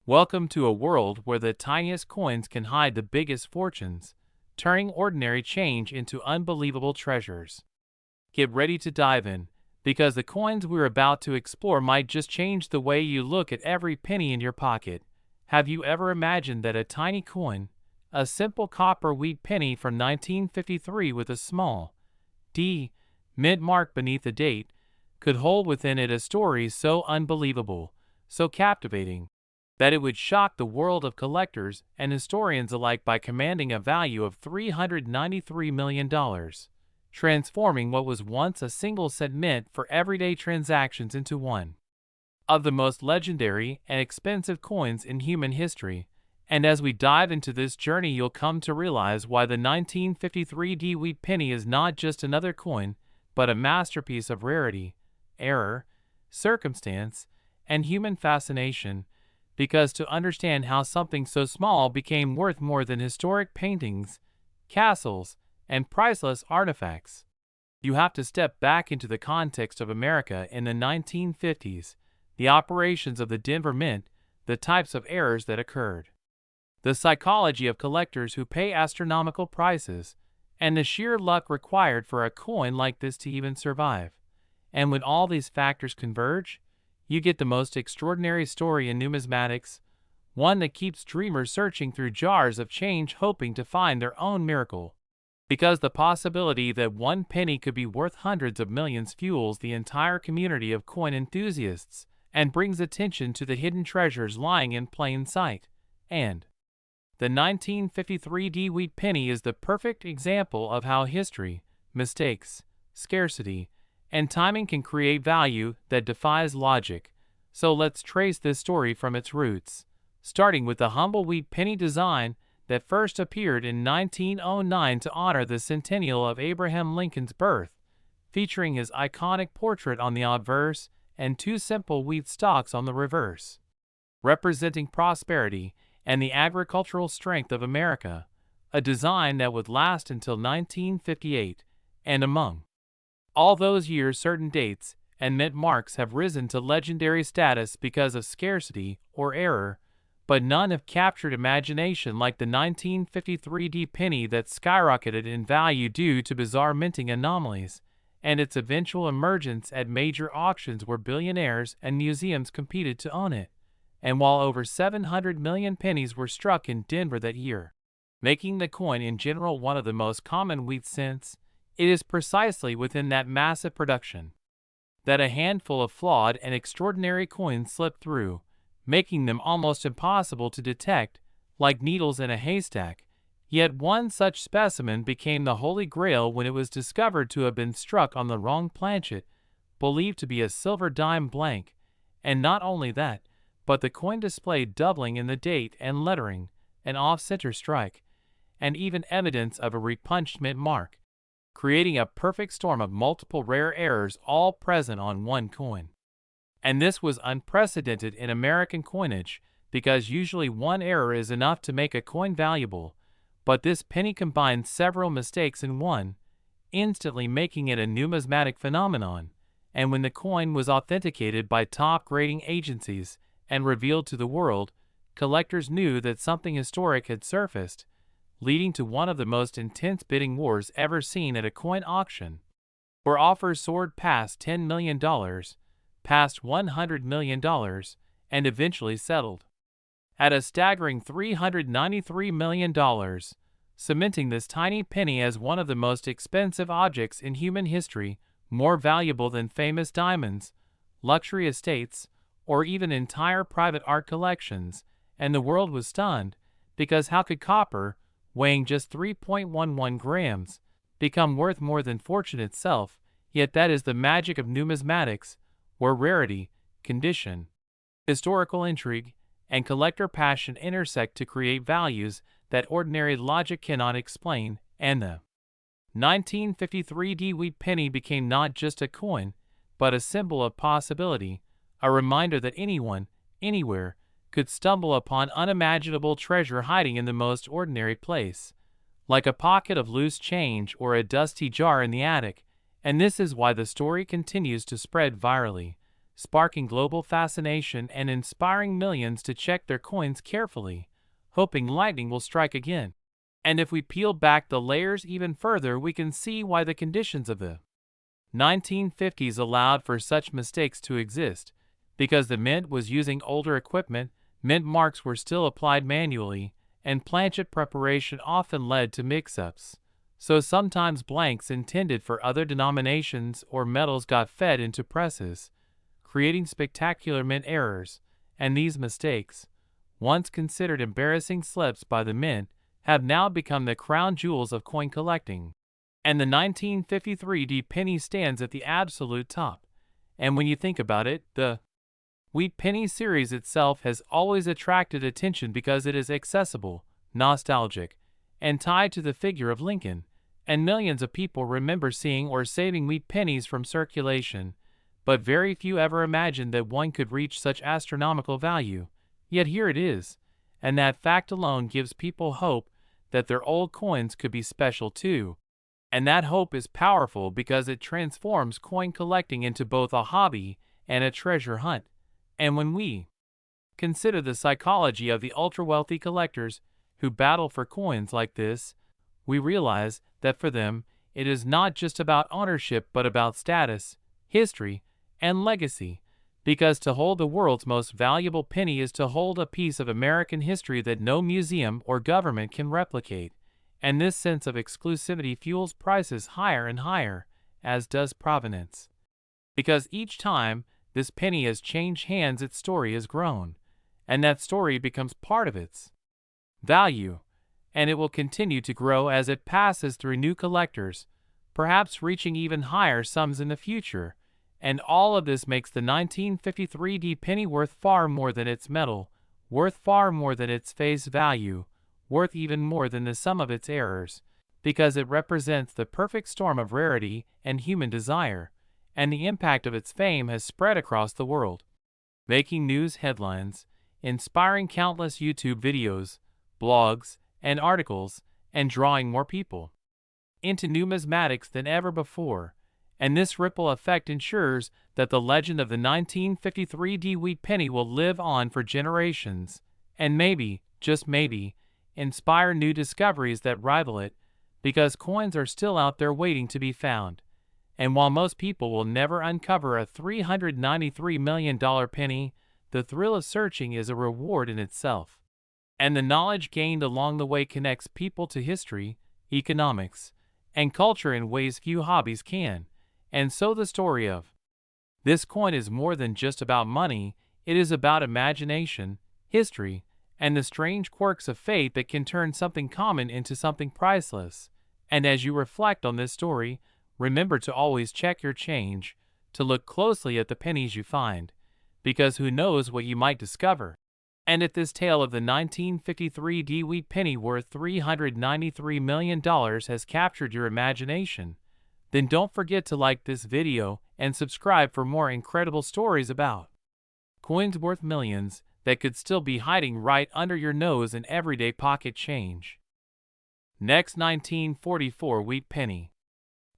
Welcome to a world where the tiniest coins can hide the biggest fortunes, turning ordinary change into unbelievable treasures. Get ready to dive in, because the coins we're about to explore might just change the way you look at every penny in your pocket. Have you ever imagined that a tiny coin, a simple copper wheat penny from 1953 with a small D mint mark beneath the date, could hold within it a story so unbelievable, so captivating, that it would shock the world of collectors and historians alike by commanding a value of $393 million, transforming what was once a single-cent mint for everyday transactions into one of the most legendary and expensive coins in human history. And as we dive into this journey, you'll come to realize why the 1953 D wheat penny is not just another coin, but a masterpiece of rarity, error, circumstance, and human fascination. Because to understand how something so small became worth more than historic paintings, castles, and priceless artifacts, you have to step back into the context of America in the 1950s, the operations of the Denver Mint, the types of errors that occurred, the psychology of collectors who pay astronomical prices, and the sheer luck required for a coin like this to even survive. And when all these factors converge, you get the most extraordinary story in numismatics, one that keeps dreamers searching through jars of change hoping to find their own miracle. Because the possibility that one penny could be worth hundreds of millions fuels the entire community of coin enthusiasts and brings attention to the hidden treasures lying in plain sight. And the 1953 D wheat penny is the perfect example of how history, mistakes, scarcity, and timing can create value that defies logic. So let's trace this story from its roots, starting with the humble wheat penny design that first appeared in 1909 to honor the centennial of Abraham Lincoln's birth, featuring his iconic portrait on the obverse and two simple wheat stalks on the reverse, representing prosperity and the agricultural strength of America, a design that would last until 1958, and among all those years, certain dates and mint marks have risen to legendary status because of scarcity or error, but none have captured imagination like the 1953 D penny that skyrocketed in value due to bizarre minting anomalies and its eventual emergence at major auctions where billionaires and museums competed to own it. And while over 700 million pennies were struck in Denver that year, making the coin in general one of the most common wheat cents, it is precisely within that massive production that a handful of flawed and extraordinary coins slip through, making them almost impossible to detect, like needles in a haystack. Yet one such specimen became the Holy Grail when it was discovered to have been struck on the wrong planchet, believed to be a silver dime blank. And not only that, but the coin displayed doubling in the date and lettering, an off-center strike, and even evidence of a repunched mint mark, creating a perfect storm of multiple rare errors all present on one coin. And this was unprecedented in American coinage, because usually one error is enough to make a coin valuable, but this penny combined several mistakes in one, instantly making it a numismatic phenomenon. And when the coin was authenticated by top grading agencies and revealed to the world, collectors knew that something historic had surfaced, leading to one of the most intense bidding wars ever seen at a coin auction, where offers soared past $10 million, past $100 million, and eventually settled at a staggering $393 million, cementing this tiny penny as one of the most expensive objects in human history, more valuable than famous diamonds, luxury estates, or even entire private art collections. And the world was stunned, because how could copper, weighing just 3.11 grams, become worth more than fortune itself? Yet that is the magic of numismatics, where rarity, condition, historical intrigue, and collector passion intersect to create values that ordinary logic cannot explain. And the 1953 D wheat penny became not just a coin, but a symbol of possibility, a reminder that anyone, anywhere, could stumble upon unimaginable treasure hiding in the most ordinary place, like a pocket of loose change or a dusty jar in the attic. And this is why the story continues to spread virally, sparking global fascination and inspiring millions to check their coins carefully, hoping lightning will strike again. And if we peel back the layers even further, we can see why the conditions of the 1950s allowed for such mistakes to exist. Because the mint was using older equipment, mint marks were still applied manually, and planchet preparation often led to mix-ups. So sometimes blanks intended for other denominations or metals got fed into presses, creating spectacular mint errors, and these mistakes, once considered embarrassing slips by the mint, have now become the crown jewels of coin collecting. And the 1953 penny stands at the absolute top. And when you think about it, the Wheat Penny series itself has always attracted attention because it is accessible, nostalgic, and tied to the figure of Lincoln, and millions of people remember seeing or saving wheat pennies from circulation, but very few ever imagined that one could reach such astronomical value. Yet here it is, and that fact alone gives people hope that their old coins could be special too. And that hope is powerful because it transforms coin collecting into both a hobby and a treasure hunt. And when we consider the psychology of the ultra-wealthy collectors who battle for coins like this, we realize that for them, it is not just about ownership but about status, history, and legacy. Because to hold the world's most valuable penny is to hold a piece of American history that no museum or government can replicate. And this sense of exclusivity fuels prices higher and higher, as does provenance. Because each time this penny has changed hands, its story has grown, and that story becomes part of its value, and it will continue to grow as it passes through new collectors, perhaps reaching even higher sums in the future. And all of this makes the 1953 penny worth far more than its metal, worth far more than its face value, worth even more than the sum of its errors, because it represents the perfect storm of rarity and human desire, and the impact of its fame has spread across the world, making news headlines, inspiring countless YouTube videos, blogs, and articles, and drawing more people into numismatics than ever before. And this ripple effect ensures that the legend of the 1953 wheat penny will live on for generations, and maybe, just maybe, inspire new discoveries that rival it, because coins are still out there waiting to be found. And while most people will never uncover a $393 million penny, the thrill of searching is a reward in itself. And the knowledge gained along the way connects people to history, economics, and culture in ways few hobbies can. And so the story of this coin is more than just about money, it is about imagination, history, and the strange quirks of fate that can turn something common into something priceless. And as you reflect on this story, remember to always check your change, to look closely at the pennies you find, because who knows what you might discover. And if this tale of the 1953 wheat penny worth $393 million has captured your imagination, then don't forget to like this video and subscribe for more incredible stories about coins worth millions that could still be hiding right under your nose in everyday pocket change. Next, 1944 wheat penny.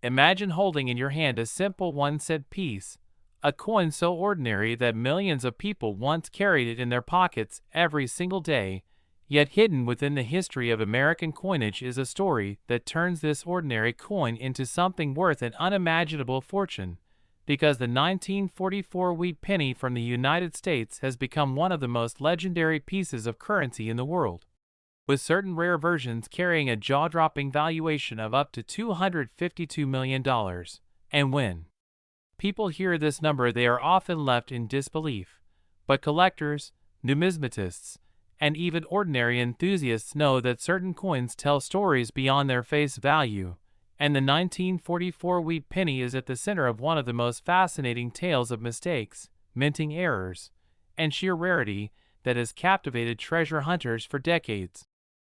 Imagine holding in your hand a simple 1-cent piece, a coin so ordinary that millions of people once carried it in their pockets every single day. Yet hidden within the history of American coinage is a story that turns this ordinary coin into something worth an unimaginable fortune, because the 1944 wheat penny from the United States has become one of the most legendary pieces of currency in the world, with certain rare versions carrying a jaw-dropping valuation of up to $252 million. And when people hear this number, they are often left in disbelief. But collectors, numismatists, and even ordinary enthusiasts know that certain coins tell stories beyond their face value, and the 1944 wheat penny is at the center of one of the most fascinating tales of mistakes, minting errors, and sheer rarity that has captivated treasure hunters for decades.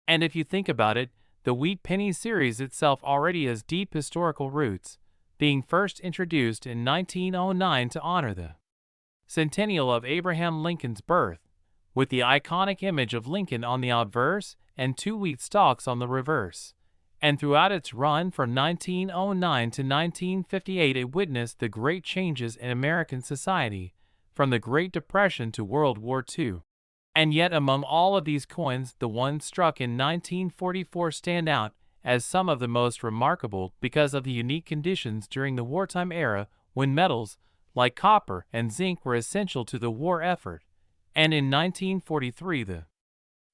And if you think about it, the wheat penny series itself already has deep historical roots, being first introduced in 1909 to honor the centennial of Abraham Lincoln's birth, with the iconic image of Lincoln on the obverse and 2 wheat stalks on the reverse. And throughout its run from 1909 to 1958, it witnessed the great changes in American society, from the Great Depression to World War II. And yet among all of these coins, the ones struck in 1944 stand out as some of the most remarkable because of the unique conditions during the wartime era when metals like copper and zinc were essential to the war effort. And in 1943 the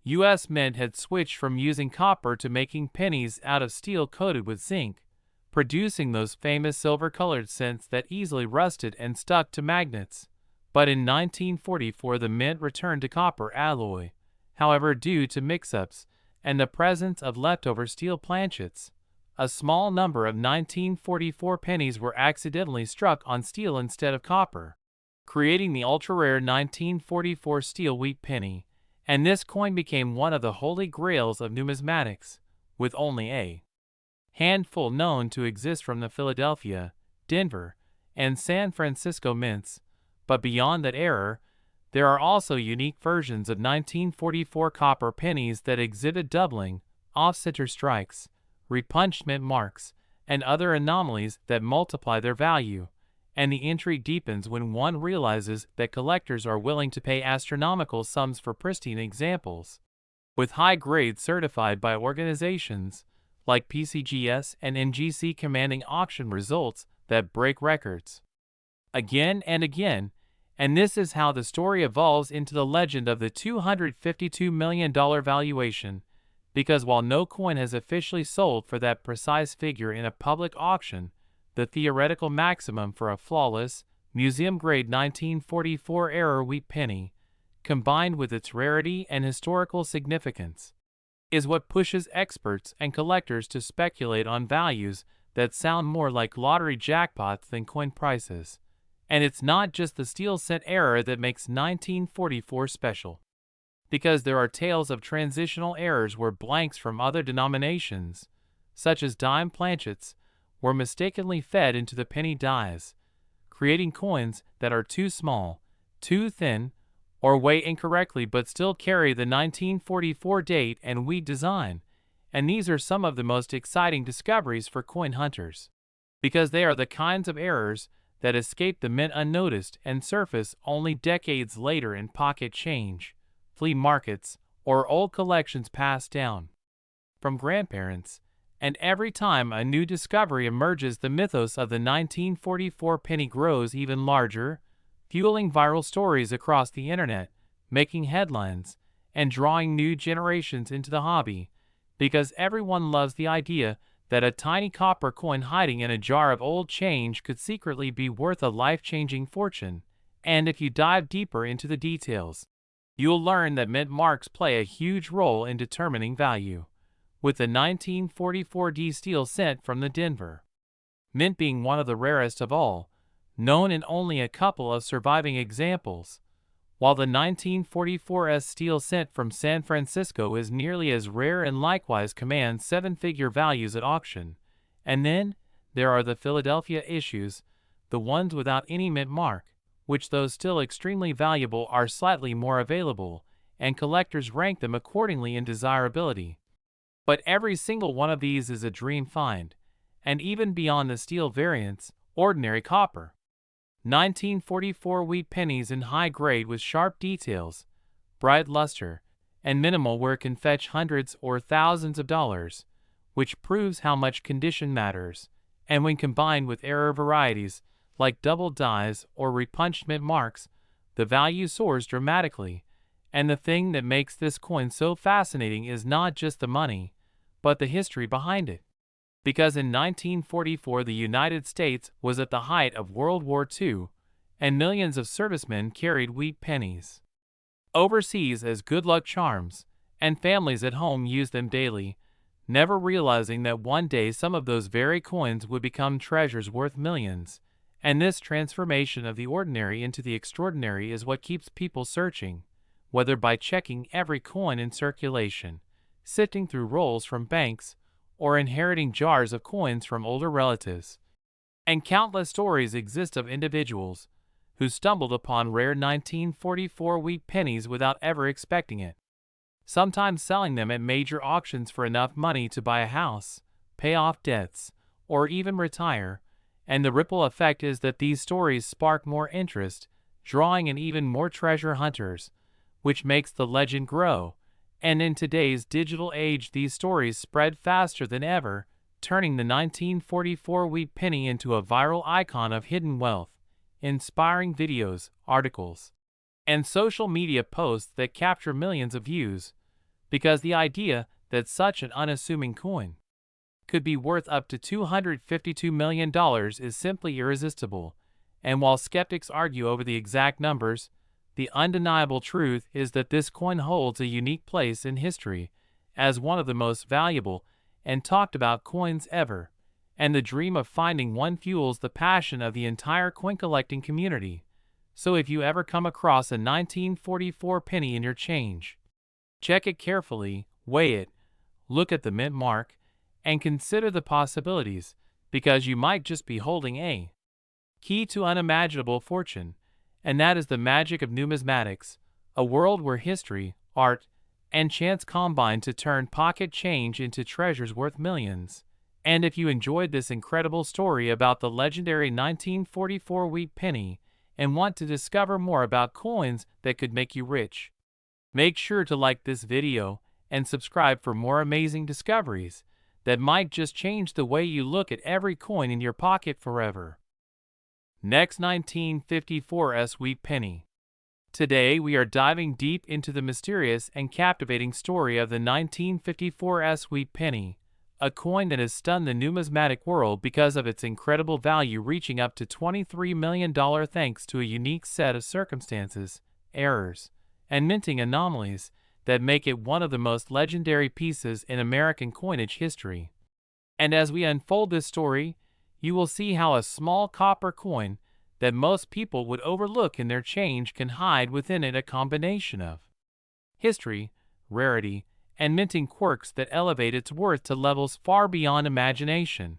U.S. Mint had switched from using copper to making pennies out of steel coated with zinc, producing those famous silver-colored cents that easily rusted and stuck to magnets. But in 1944 the mint returned to copper alloy. However, due to mix-ups and the presence of leftover steel planchets, a small number of 1944 pennies were accidentally struck on steel instead of copper, creating the ultra-rare 1944 steel wheat penny. And this coin became one of the holy grails of numismatics, with only a handful known to exist from the Philadelphia, Denver, and San Francisco mints. But beyond that era, there are also unique versions of 1944 copper pennies that exhibit doubling, off-center strikes, repunched mint marks, and other anomalies that multiply their value. And the intrigue deepens when one realizes that collectors are willing to pay astronomical sums for pristine examples, with high grades certified by organizations like PCGS and NGC, commanding auction results that break records again and again. And this is how the story evolves into the legend of the $252 million valuation, because while no coin has officially sold for that precise figure in a public auction, the theoretical maximum for a flawless, museum-grade 1944-era wheat penny, combined with its rarity and historical significance, is what pushes experts and collectors to speculate on values that sound more like lottery jackpots than coin prices. And it's not just the steel cent era that makes 1944 special, because there are tales of transitional errors where blanks from other denominations, such as dime planchets, were mistakenly fed into the penny dies, creating coins that are too small, too thin, or weigh incorrectly but still carry the 1944 date and wheat design. And these are some of the most exciting discoveries for coin hunters, because they are the kinds of errors that escape the mint unnoticed and surface only decades later in pocket change, flea markets, or old collections passed down from grandparents. And every time a new discovery emerges, the mythos of the 1944 penny grows even larger, fueling viral stories across the internet, making headlines, and drawing new generations into the hobby, because everyone loves the idea that a tiny copper coin hiding in a jar of old change could secretly be worth a life-changing fortune. And if you dive deeper into the details, you'll learn that mint marks play a huge role in determining value, with the 1944 D steel cent from the Denver mint being one of the rarest of all, known in only a couple of surviving examples, while the 1944 S steel cent from San Francisco is nearly as rare and likewise commands seven-figure values at auction. And then there are the Philadelphia issues, the ones without any mint mark, which, though still extremely valuable, are slightly more available, and collectors rank them accordingly in desirability. But every single one of these is a dream find, and even beyond the steel variants, ordinary copper 1944 wheat pennies in high grade with sharp details, bright luster, and minimal wear can fetch hundreds or thousands of dollars, which proves how much condition matters. And when combined with rarer varieties like double dies or repunched mint marks, the value soars dramatically. And the thing that makes this coin so fascinating is not just the money, but the history behind it. Because in 1944 the United States was at the height of World War II, and millions of servicemen carried wheat pennies overseas as good luck charms, and families at home used them daily, never realizing that one day some of those very coins would become treasures worth millions. And this transformation of the ordinary into the extraordinary is what keeps people searching, whether by checking every coin in circulation, sifting through rolls from banks, or inheriting jars of coins from older relatives. And countless stories exist of individuals who stumbled upon rare 1944 wheat pennies without ever expecting it, sometimes selling them at major auctions for enough money to buy a house, pay off debts, or even retire. And the ripple effect is that these stories spark more interest, drawing in even more treasure hunters, which makes the legend grow. And in today's digital age, these stories spread faster than ever, turning the 1944 wheat penny into a viral icon of hidden wealth, inspiring videos, articles, and social media posts that capture millions of views, because the idea that such an unassuming coin could be worth up to $252 million is simply irresistible. And while skeptics argue over the exact numbers, the undeniable truth is that this coin holds a unique place in history as one of the most valuable and talked about coins ever, and the dream of finding one fuels the passion of the entire coin collecting community. So if you ever come across a 1944 penny in your change, check it carefully, weigh it, look at the mint mark, and consider the possibilities, because you might just be holding a key to unimaginable fortune. And that is the magic of numismatics, a world where history, art, and chance combine to turn pocket change into treasures worth millions. And if you enjoyed this incredible story about the legendary 1944 wheat penny and want to discover more about coins that could make you rich, make sure to like this video and subscribe for more amazing discoveries that might just change the way you look at every coin in your pocket forever. Next, 1954 wheat penny. Today we are diving deep into the mysterious and captivating story of the 1954 wheat penny, a coin that has stunned the numismatic world because of its incredible value, reaching up to $23 million thanks to a unique set of circumstances, errors, and minting anomalies that make it one of the most legendary pieces in American coinage history. And as we unfold this story, you will see how a small copper coin that most people would overlook in their change can hide within it a combination of history, rarity, and minting quirks that elevate its worth to levels far beyond imagination.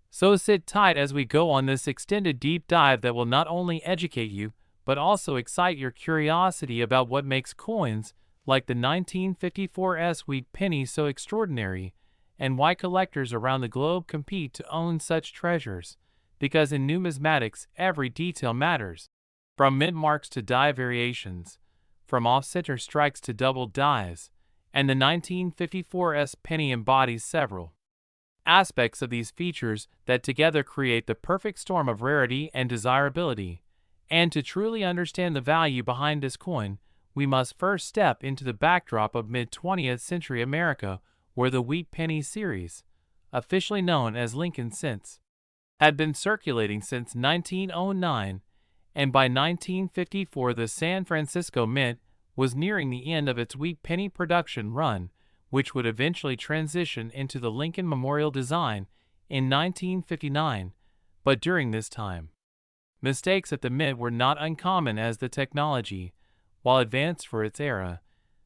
So sit tight as we go on this extended deep dive that will not only educate you, but also excite your curiosity about what makes coins like the 1954 wheat penny so extraordinary, and why collectors around the globe compete to own such treasures. Because in numismatics, every detail matters. From mint marks to die variations, from off-center strikes to doubled dies, and the 1954 penny embodies several aspects of these features that together create the perfect storm of rarity and desirability. And to truly understand the value behind this coin, we must first step into the backdrop of mid-20th century America, where the wheat penny series, officially known as Lincoln cents, had been circulating since 1909, and by 1954 the San Francisco Mint was nearing the end of its wheat penny production run, which would eventually transition into the Lincoln Memorial design in 1959. But during this time, mistakes at the Mint were not uncommon, as the technology, while advanced for its era,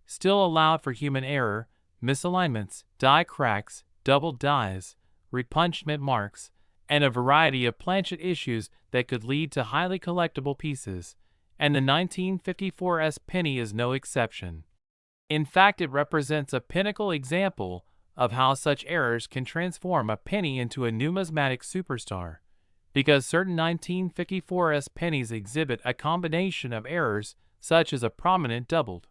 still allowed for human error, misalignments, die cracks, doubled dies, repunched mint marks, and a variety of planchet issues that could lead to highly collectible pieces, and the 1954 penny is no exception. In fact, it represents a pinnacle example of how such errors can transform a penny into a numismatic superstar, because certain 1954 pennies exhibit a combination of errors such as a prominent doubled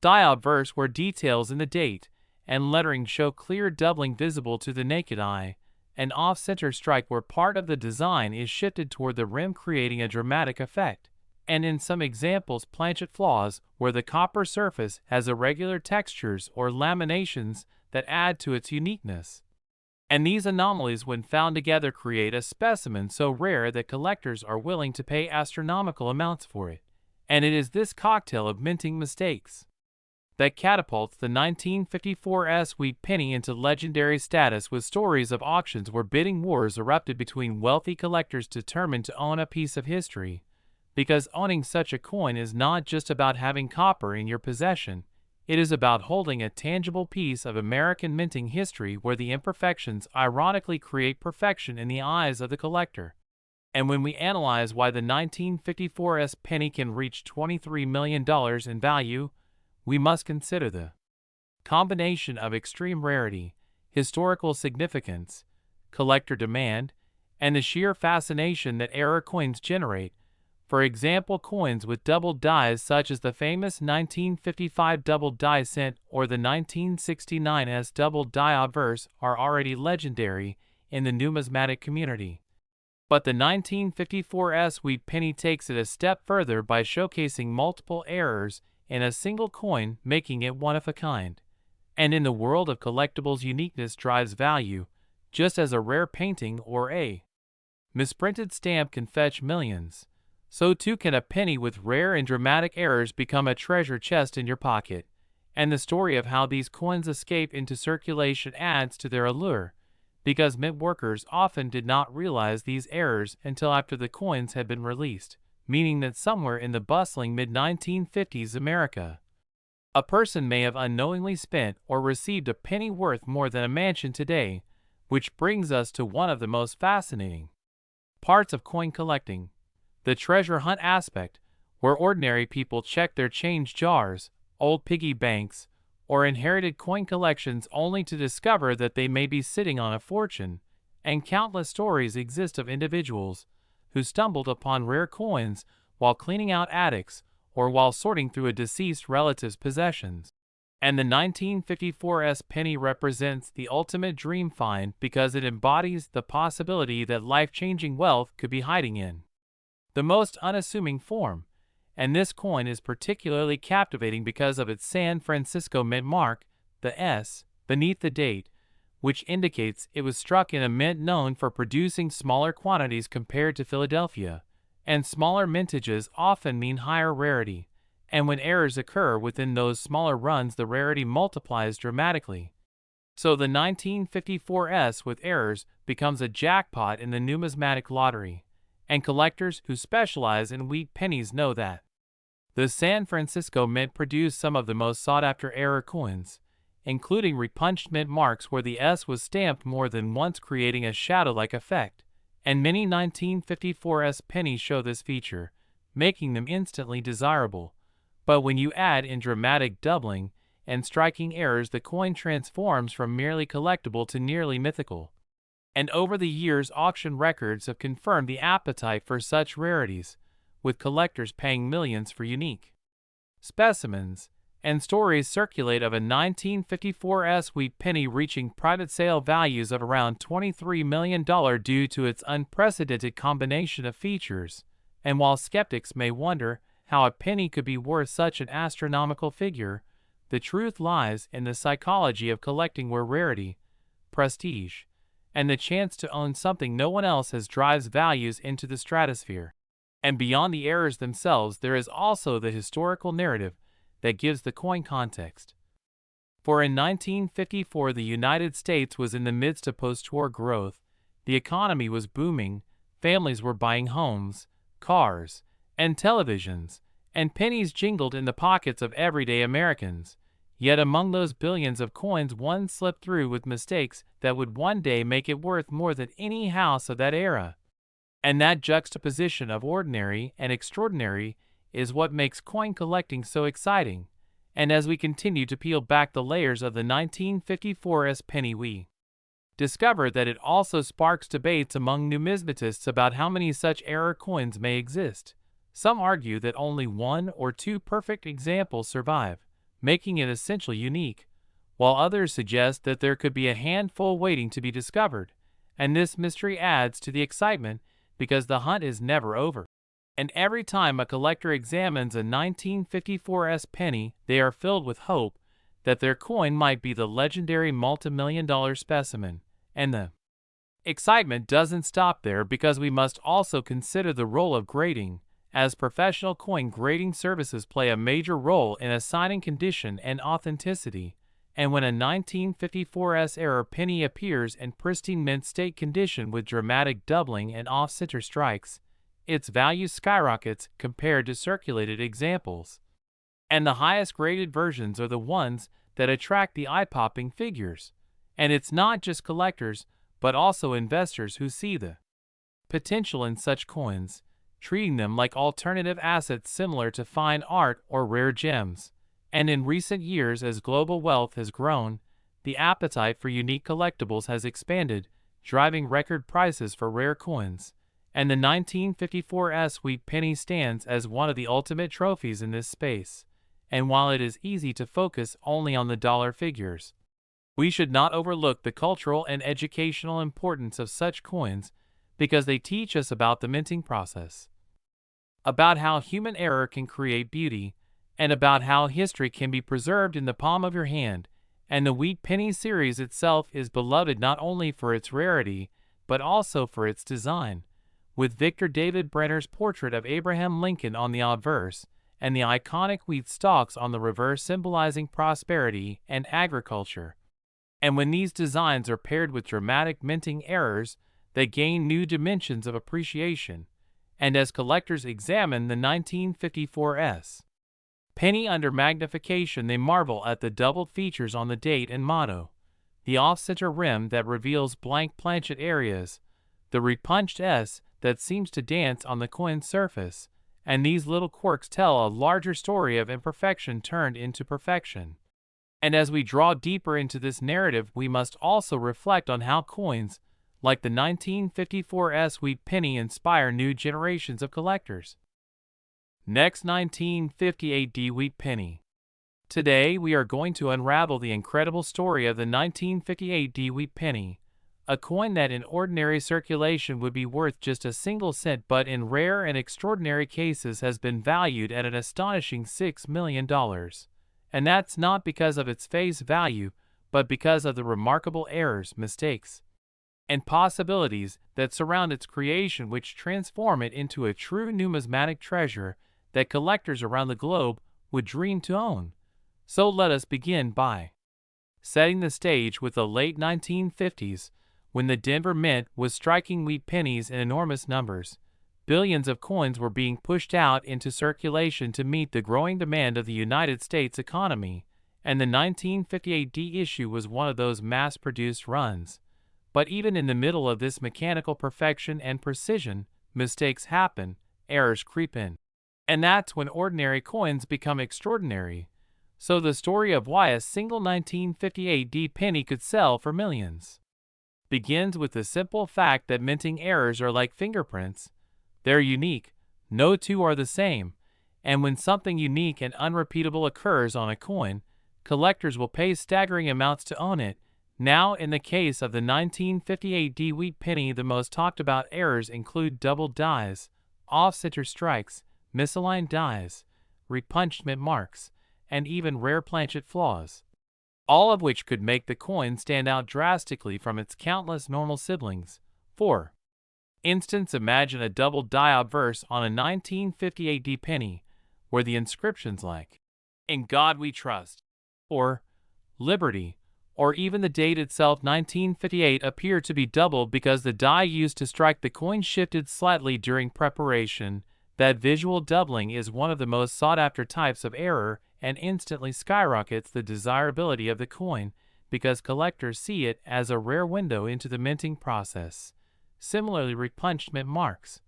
die obverse where details in the date and lettering show clear doubling visible to the naked eye, an off-center strike where part of the design is shifted toward the rim, creating a dramatic effect, and in some examples planchet flaws where the copper surface has irregular textures or laminations that add to its uniqueness. And these anomalies, when found together, create a specimen so rare that collectors are willing to pay astronomical amounts for it. And it is this cocktail of minting mistakes that catapults the 1954 wheat penny into legendary status, with stories of auctions where bidding wars erupted between wealthy collectors determined to own a piece of history. Because owning such a coin is not just about having copper in your possession, it is about holding a tangible piece of American minting history where the imperfections ironically create perfection in the eyes of the collector. And when we analyze why the 1954 penny can reach $23 million in value, we must consider the combination of extreme rarity, historical significance, collector demand, and the sheer fascination that error coins generate. For example, coins with double dies such as the famous 1955 double die cent or the 1969's double die obverse are already legendary in the numismatic community. But the 1954's wheat penny takes it a step further by showcasing multiple errors in a single coin, making it one of a kind. And in the world of collectibles, uniqueness drives value, just as a rare painting or a misprinted stamp can fetch millions. So too can a penny with rare and dramatic errors become a treasure chest in your pocket. And the story of how these coins escape into circulation adds to their allure, because mint workers often did not realize these errors until after the coins had been released, meaning that somewhere in the bustling mid-1950s America, a person may have unknowingly spent or received a penny worth more than a mansion today, which brings us to one of the most fascinating parts of coin collecting, the treasure hunt aspect, where ordinary people check their change jars, old piggy banks, or inherited coin collections only to discover that they may be sitting on a fortune, and countless stories exist of individuals who stumbled upon rare coins while cleaning out attics or while sorting through a deceased relative's possessions. And the 1954's penny represents the ultimate dream find because it embodies the possibility that life-changing wealth could be hiding in the most unassuming form. And this coin is particularly captivating because of its San Francisco mint mark, the S, beneath the date, which indicates it was struck in a mint known for producing smaller quantities compared to Philadelphia, and smaller mintages often mean higher rarity, and when errors occur within those smaller runs the rarity multiplies dramatically. So the 1954's with errors becomes a jackpot in the numismatic lottery, and collectors who specialize in wheat pennies know that. The San Francisco Mint produced some of the most sought-after error coins, including repunched mint marks where the S was stamped more than once, creating a shadow-like effect, and many 1954's pennies show this feature, making them instantly desirable. But when you add in dramatic doubling and striking errors, the coin transforms from merely collectible to nearly mythical. And over the years, auction records have confirmed the appetite for such rarities, with collectors paying millions for unique specimens, and stories circulate of a 1954's wheat penny reaching private sale values of around $23 million due to its unprecedented combination of features. And while skeptics may wonder how a penny could be worth such an astronomical figure, the truth lies in the psychology of collecting, where rarity, prestige, and the chance to own something no one else has drives values into the stratosphere. And beyond the errors themselves, there is also the historical narrative that gives the coin context. For in 1954, the United States was in the midst of post-war growth, the economy was booming, families were buying homes, cars, and televisions, and pennies jingled in the pockets of everyday Americans. Yet among those billions of coins, one slipped through with mistakes that would one day make it worth more than any house of that era. And that juxtaposition of ordinary and extraordinary is what makes coin collecting so exciting. And as we continue to peel back the layers of the 1954's penny, we discover that it also sparks debates among numismatists about how many such error coins may exist. Some argue that only one or two perfect examples survive, making it essentially unique, while others suggest that there could be a handful waiting to be discovered. And this mystery adds to the excitement because the hunt is never over. And every time a collector examines a 1954's penny, they are filled with hope that their coin might be the legendary multi-million-dollar specimen. And the excitement doesn't stop there, because we must also consider the role of grading, as professional coin grading services play a major role in assigning condition and authenticity. And when a 1954's error penny appears in pristine mint state condition with dramatic doubling and off-center strikes, its value skyrockets compared to circulated examples. And the highest graded versions are the ones that attract the eye-popping figures. And it's not just collectors, but also investors who see the potential in such coins, treating them like alternative assets similar to fine art or rare gems. And in recent years, as global wealth has grown, the appetite for unique collectibles has expanded, driving record prices for rare coins. and the 1954 wheat penny stands as one of the ultimate trophies in this space. And while it is easy to focus only on the dollar figures, we should not overlook the cultural and educational importance of such coins because they teach us about the minting process, about how human error can create beauty, and about how history can be preserved in the palm of your hand. And the wheat penny series itself is beloved not only for its rarity, but also for its design, with Victor David Brenner's portrait of Abraham Lincoln on the obverse, and the iconic wheat stalks on the reverse symbolizing prosperity and agriculture. And when these designs are paired with dramatic minting errors, they gain new dimensions of appreciation. And as collectors examine the 1954 penny under magnification, they marvel at the doubled features on the date and motto, the off-center rim that reveals blank planchet areas, the repunched S that seems to dance on the coin's surface, and these little quirks tell a larger story of imperfection turned into perfection. And as we draw deeper into this narrative, we must also reflect on how coins, like the 1954 wheat penny, inspire new generations of collectors. Next, 1958 wheat penny. Today, we are going to unravel the incredible story of the 1958 wheat penny, a coin that in ordinary circulation would be worth just a single cent, but in rare and extraordinary cases has been valued at an astonishing $6 million. And that's not because of its face value, but because of the remarkable errors, mistakes, and possibilities that surround its creation, which transform it into a true numismatic treasure that collectors around the globe would dream to own. So let us begin by setting the stage with the late 1950s, when the Denver Mint was striking wheat pennies in enormous numbers. Billions of coins were being pushed out into circulation to meet the growing demand of the United States economy, and the 1958 issue was one of those mass-produced runs. But even in the middle of this mechanical perfection and precision, mistakes happen, errors creep in. And that's when ordinary coins become extraordinary. So the story of why a single 1958 penny could sell for millions begins with the simple fact that minting errors are like fingerprints. They're unique, no two are the same, and when something unique and unrepeatable occurs on a coin, collectors will pay staggering amounts to own it. Now, in the case of the 1958 wheat penny, the most talked about errors include doubled dies, off-center strikes, misaligned dies, repunched mint marks, and even rare planchet flaws, all of which could make the coin stand out drastically from its countless normal siblings. For instance, imagine a double die obverse on a 1958 penny, where the inscriptions like, "In God We Trust," or "Liberty," or even the date itself, 1958, appear to be doubled because the die used to strike the coin shifted slightly during preparation. That visual doubling is one of the most sought-after types of error and instantly skyrockets the desirability of the coin because collectors see it as a rare window into the minting process. Similarly, repunched mint marks,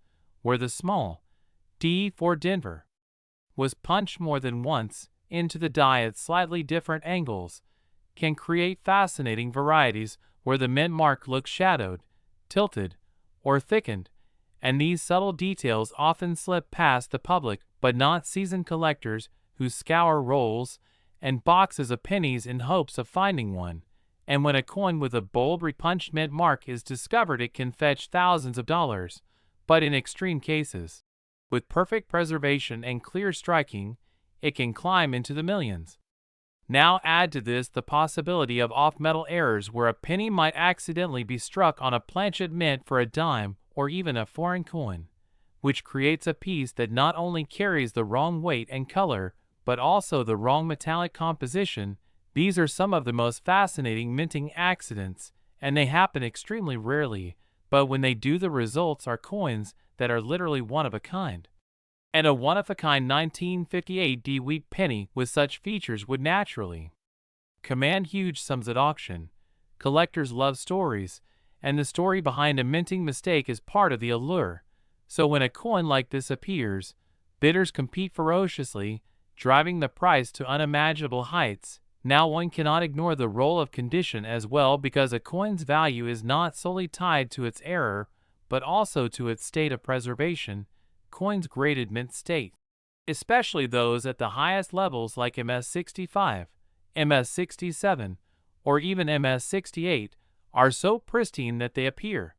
where the small D for Denver was punched more than once into the die at slightly different angles, can create fascinating varieties where the mint mark looks shadowed, tilted, or thickened, and these subtle details often slip past the public but not seasoned collectors who scour rolls and boxes of pennies in hopes of finding one. And when a coin with a bold repunched mint mark is discovered, it can fetch thousands of dollars, but in extreme cases, with perfect preservation and clear striking, it can climb into the millions. Now add to this the possibility of off-metal errors where a penny might accidentally be struck on a planchet mint for a dime or even a foreign coin, which creates a piece that not only carries the wrong weight and color, but also the wrong metallic composition. These are some of the most fascinating minting accidents, and they happen extremely rarely, but when they do, the results are coins that are literally one of a kind. And a one-of-a-kind 1958 wheat penny with such features would naturally command huge sums at auction. Collectors love stories, and the story behind a minting mistake is part of the allure. So when a coin like this appears, bidders compete ferociously, driving the price to unimaginable heights. Now one cannot ignore the role of condition as well, because a coin's value is not solely tied to its error, but also to its state of preservation, coins graded mint state, especially those at the highest levels like MS65, MS67, or even MS68, are so pristine that they appear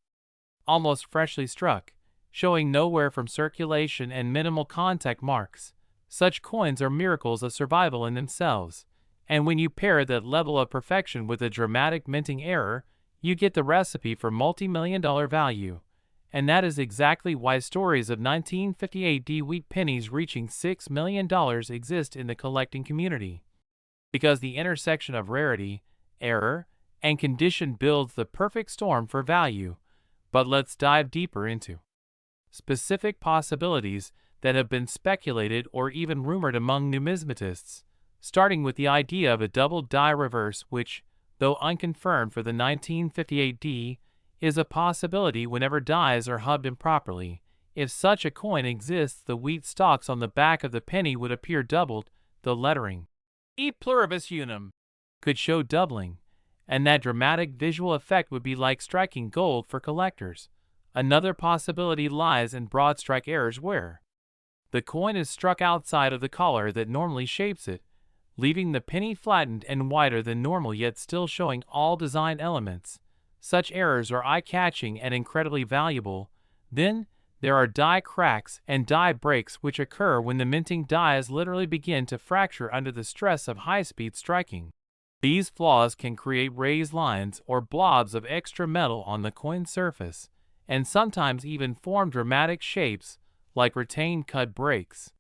almost freshly struck, showing no wear from circulation and minimal contact marks. Such coins are miracles of survival in themselves, and when you pair that level of perfection with a dramatic minting error, you get the recipe for multi-million-dollar value. And that is exactly why stories of 1958 wheat pennies reaching $6 million exist in the collecting community. Because the intersection of rarity, error, and condition builds the perfect storm for value. But let's dive deeper into specific possibilities that have been speculated or even rumored among numismatists, starting with the idea of a double die reverse which, though unconfirmed for the 1958 is a possibility whenever dies are hubbed improperly. If such a coin exists, the wheat stalks on the back of the penny would appear doubled, the lettering E pluribus unum could show doubling, and that dramatic visual effect would be like striking gold for collectors. Another possibility lies in broad strike errors where the coin is struck outside of the collar that normally shapes it, leaving the penny flattened and wider than normal yet still showing all design elements. Such errors are eye-catching and incredibly valuable. Then, there are die cracks and die breaks which occur when the minting dies literally begin to fracture under the stress of high-speed striking. These flaws can create raised lines or blobs of extra metal on the coin surface, and sometimes even form dramatic shapes like retained cut breaks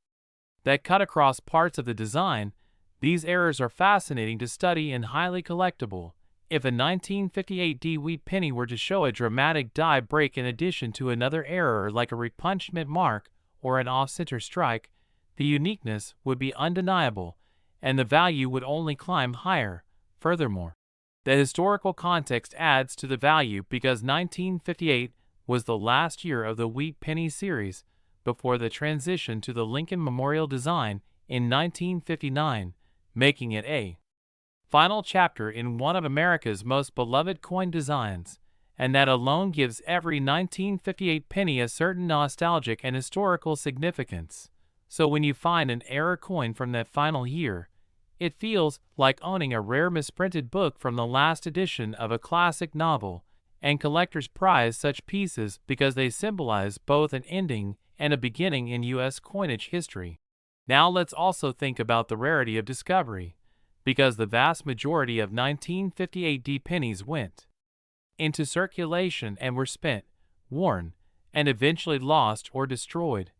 that cut across parts of the design. These errors are fascinating to study and highly collectible. If a 1958 wheat penny were to show a dramatic die break in addition to another error like a repunchment mark or an off-center strike, the uniqueness would be undeniable, and the value would only climb higher. Furthermore, the historical context adds to the value because 1958 was the last year of the wheat penny series before the transition to the Lincoln Memorial design in 1959, making it a final chapter in one of America's most beloved coin designs, and that alone gives every 1958 penny a certain nostalgic and historical significance. So when you find an error coin from that final year, it feels like owning a rare misprinted book from the last edition of a classic novel, and collectors prize such pieces because they symbolize both an ending and a beginning in U.S. coinage history. Now let's also think about the rarity of discovery, because the vast majority of 1958 pennies went into circulation and were spent, worn, and eventually lost or destroyed,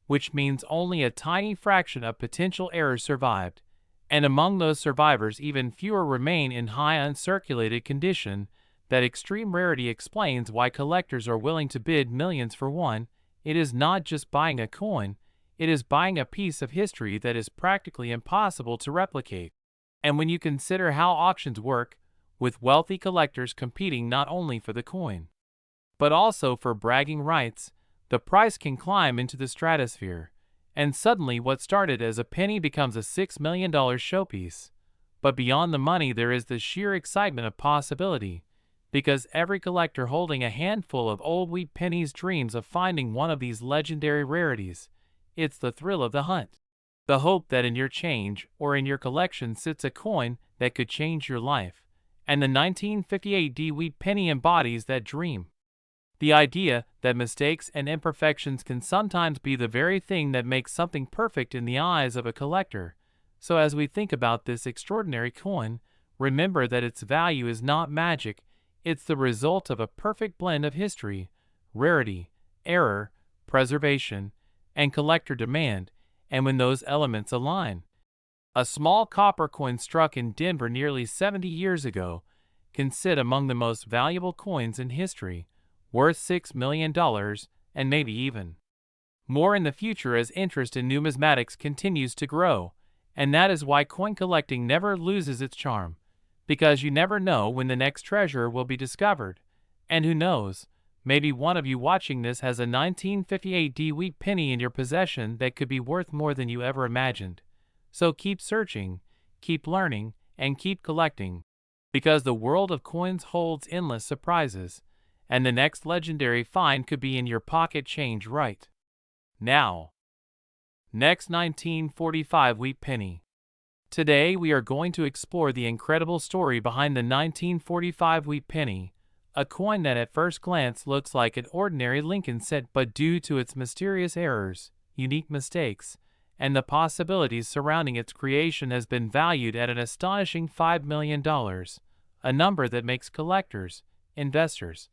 which means only a tiny fraction of potential errors survived, and among those survivors even fewer remain in high uncirculated condition. That extreme rarity explains why collectors are willing to bid millions for one. It is not just buying a coin, it is buying a piece of history that is practically impossible to replicate. And when you consider how auctions work, with wealthy collectors competing not only for the coin, but also for bragging rights, the price can climb into the stratosphere, and suddenly what started as a penny becomes a $6 million showpiece. But beyond the money there is the sheer excitement of possibility, because every collector holding a handful of old wheat pennies dreams of finding one of these legendary rarities. It's the thrill of the hunt. The hope that in your change or in your collection sits a coin that could change your life, and the 1958 wheat penny embodies that dream. The idea that mistakes and imperfections can sometimes be the very thing that makes something perfect in the eyes of a collector. So as we think about this extraordinary coin, remember that its value is not magic, it's the result of a perfect blend of history, rarity, error, preservation, and collector demand. And when those elements align, a small copper coin struck in Denver nearly 70 years ago can sit among the most valuable coins in history, worth $6 million and maybe even more in the future as interest in numismatics continues to grow. And that is why coin collecting never loses its charm, because you never know when the next treasure will be discovered. And who knows, maybe one of you watching this has a 1958 wheat penny in your possession that could be worth more than you ever imagined. So keep searching, keep learning, and keep collecting, because the world of coins holds endless surprises. and the next legendary find could be in your pocket change right now. Next, 1945 wheat penny. Today we are going to explore the incredible story behind the 1945 wheat penny, a coin that at first glance looks like an ordinary Lincoln cent, but due to its mysterious errors, unique mistakes, and the possibilities surrounding its creation has been valued at an astonishing $5 million, a number that makes collectors, investors,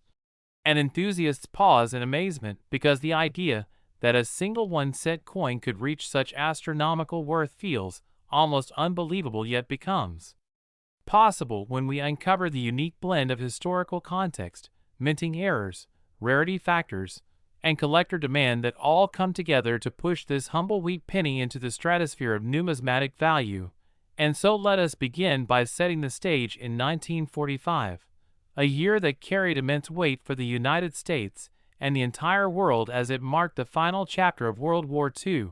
and enthusiasts pause in amazement, because the idea that a single 1-cent coin could reach such astronomical worth feels almost unbelievable, yet becomes possible when we uncover the unique blend of historical context, minting errors, rarity factors, and collector demand that all come together to push this humble wheat penny into the stratosphere of numismatic value. And so let us begin by setting the stage in 1945, a year that carried immense weight for the United States and the entire world, as it marked the final chapter of World War II,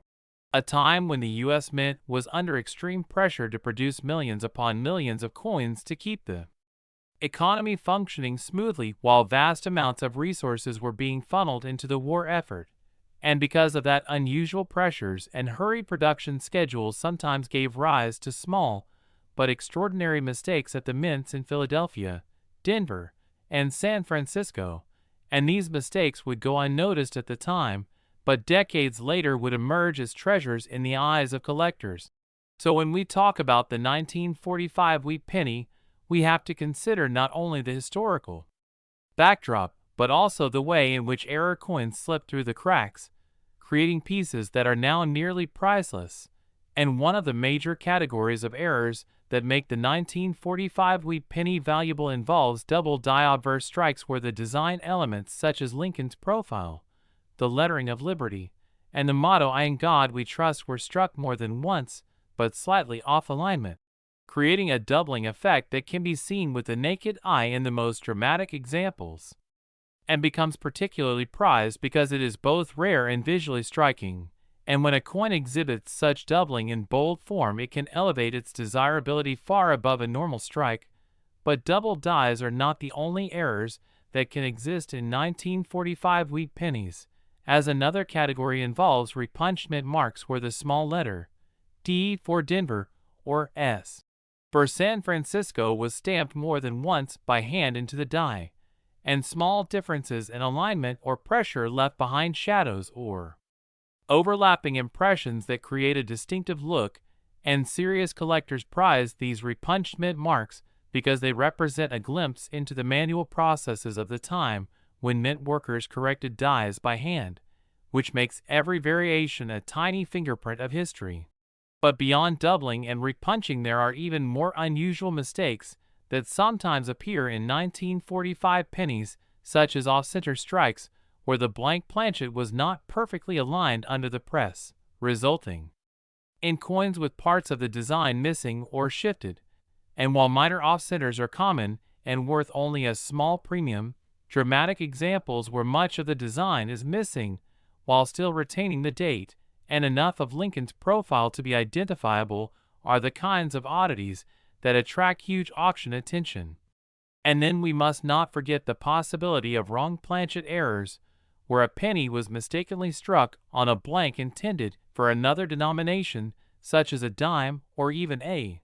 a time when the U.S. Mint was under extreme pressure to produce millions upon millions of coins to keep the economy functioning smoothly, while vast amounts of resources were being funneled into the war effort. And because of that, unusual pressures and hurried production schedules sometimes gave rise to small but extraordinary mistakes at the mints in Philadelphia, Denver, and San Francisco, and these mistakes would go unnoticed at the time, but decades later would emerge as treasures in the eyes of collectors. So when we talk about the 1945 wheat penny, we have to consider not only the historical backdrop, but also the way in which error coins slipped through the cracks, creating pieces that are now nearly priceless. And one of the major categories of errors that make the 1945 wheat penny valuable involves double die obverse strikes, where the design elements such as Lincoln's profile, the lettering of liberty, and the motto "In God We Trust" were struck more than once, but slightly off alignment, creating a doubling effect that can be seen with the naked eye in the most dramatic examples, and becomes particularly prized because it is both rare and visually striking. And when a coin exhibits such doubling in bold form, it can elevate its desirability far above a normal strike. But double dies are not the only errors that can exist in 1945 wheat pennies, as another category involves repunchment marks, where the small letter D for Denver or S for San Francisco was stamped more than once by hand into the die, and small differences in alignment or pressure left behind shadows or overlapping impressions that create a distinctive look. And serious collectors prize these repunchment marks because they represent a glimpse into the manual processes of the time when mint workers corrected dies by hand, which makes every variation a tiny fingerprint of history. But beyond doubling and repunching, there are even more unusual mistakes that sometimes appear in 1945 pennies, such as off-center strikes, where the blank planchet was not perfectly aligned under the press, resulting in coins with parts of the design missing or shifted. And while minor off-centers are common and worth only a small premium, dramatic examples where much of the design is missing while still retaining the date and enough of Lincoln's profile to be identifiable are the kinds of oddities that attract huge auction attention. And then we must not forget the possibility of wrong planchet errors, where a penny was mistakenly struck on a blank intended for another denomination, such as a dime or even a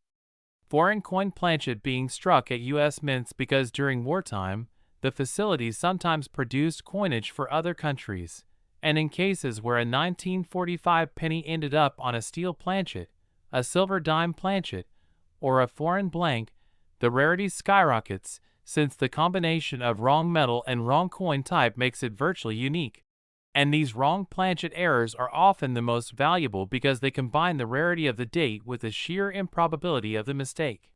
foreign coin planchet being struck at U.S. mints, because during wartime, the facilities sometimes produced coinage for other countries. And in cases where a 1945 penny ended up on a steel planchet, a silver dime planchet, or a foreign blank, the rarity skyrockets, since the combination of wrong metal and wrong coin type makes it virtually unique. And these wrong planchet errors are often the most valuable because they combine the rarity of the date with the sheer improbability of the mistake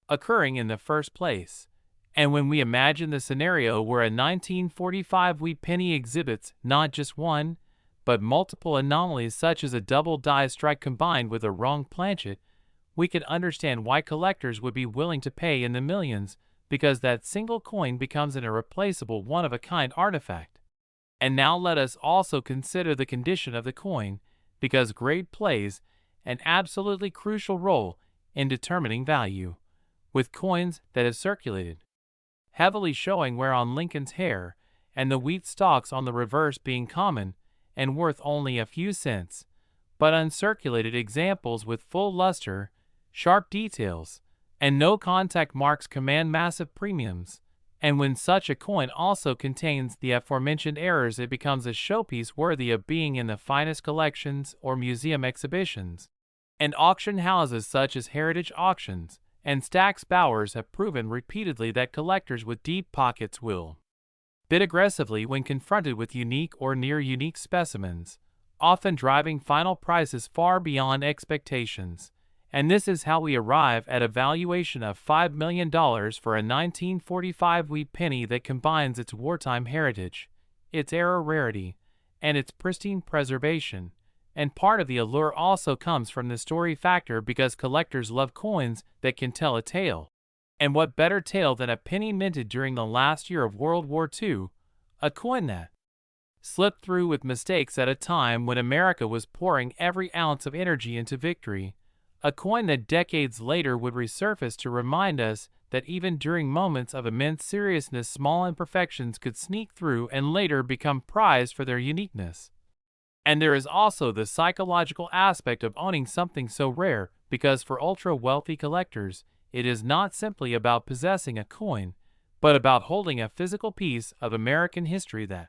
occurring in the first place. And when we imagine the scenario where a 1945 wheat penny exhibits not just one, but multiple anomalies, such as a double die strike combined with a wrong planchet, we can understand why collectors would be willing to pay in the millions, because that single coin becomes an irreplaceable, one-of-a-kind artifact. And now let us also consider the condition of the coin, because grade plays an absolutely crucial role in determining value. With coins that have circulated heavily, showing wear on Lincoln's hair and the wheat stalks on the reverse being common and worth only a few cents, but uncirculated examples with full luster, sharp details, and no contact marks command massive premiums. And when such a coin also contains the aforementioned errors, it becomes a showpiece worthy of being in the finest collections or museum exhibitions. And auction houses such as Heritage Auctions and Stack's Bowers have proven repeatedly that collectors with deep pockets will bid aggressively when confronted with unique or near-unique specimens, often driving final prices far beyond expectations. And this is how we arrive at a valuation of $5 million for a 1945 wheat penny that combines its wartime heritage, its era rarity, and its pristine preservation. And part of the allure also comes from the story factor, because collectors love coins that can tell a tale. And what better tale than a penny minted during the last year of World War II, a coin that slipped through with mistakes at a time when America was pouring every ounce of energy into victory. A coin that decades later would resurface to remind us that even during moments of immense seriousness, small imperfections could sneak through and later become prized for their uniqueness. And there is also the psychological aspect of owning something so rare, because for ultra-wealthy collectors, it is not simply about possessing a coin, but about holding a physical piece of American history that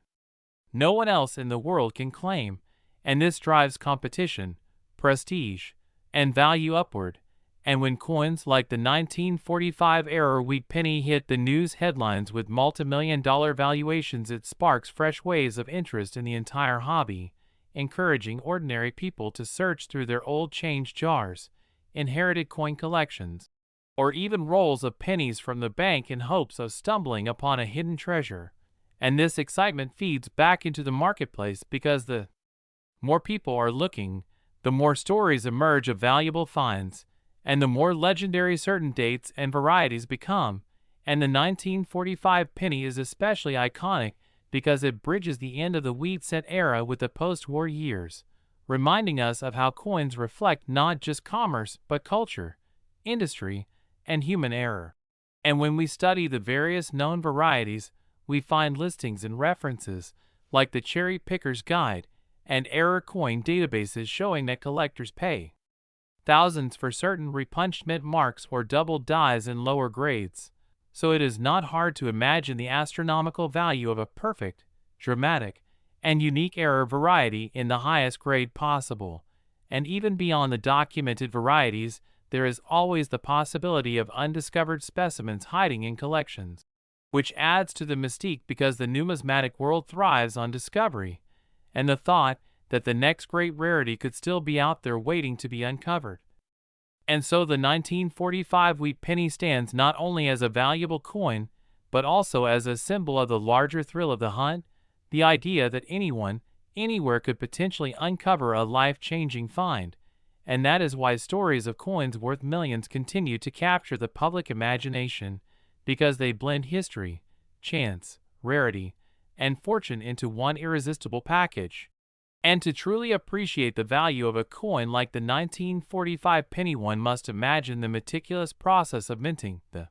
no one else in the world can claim, and this drives competition, prestige, and value upward. And when coins like the 1945 era wheat penny hit the news headlines with multi-million-dollar valuations, it sparks fresh waves of interest in the entire hobby, encouraging ordinary people to search through their old change jars, inherited coin collections, or even rolls of pennies from the bank in hopes of stumbling upon a hidden treasure. And this excitement feeds back into the marketplace, because the more people are looking, the more stories emerge of valuable finds, and the more legendary certain dates and varieties become. And the 1945 penny is especially iconic because it bridges the end of the wheat cent era with the post-war years, reminding us of how coins reflect not just commerce but culture, industry, and human error. And when we study the various known varieties, we find listings and references like the Cherry Picker's Guide and error coin databases showing that collectors pay thousands for certain repunched mint marks or double dies in lower grades. So it is not hard to imagine the astronomical value of a perfect, dramatic, and unique error variety in the highest grade possible. And even beyond the documented varieties, there is always the possibility of undiscovered specimens hiding in collections, which adds to the mystique, because the numismatic world thrives on discovery and the thought that the next great rarity could still be out there waiting to be uncovered. And so the 1945 wheat penny stands not only as a valuable coin, but also as a symbol of the larger thrill of the hunt, the idea that anyone, anywhere could potentially uncover a life-changing find. And that is why stories of coins worth millions continue to capture the public imagination, because they blend history, chance, rarity, and fortune into one irresistible package. And to truly appreciate the value of a coin like the 1945 penny, one must imagine the meticulous process of minting, the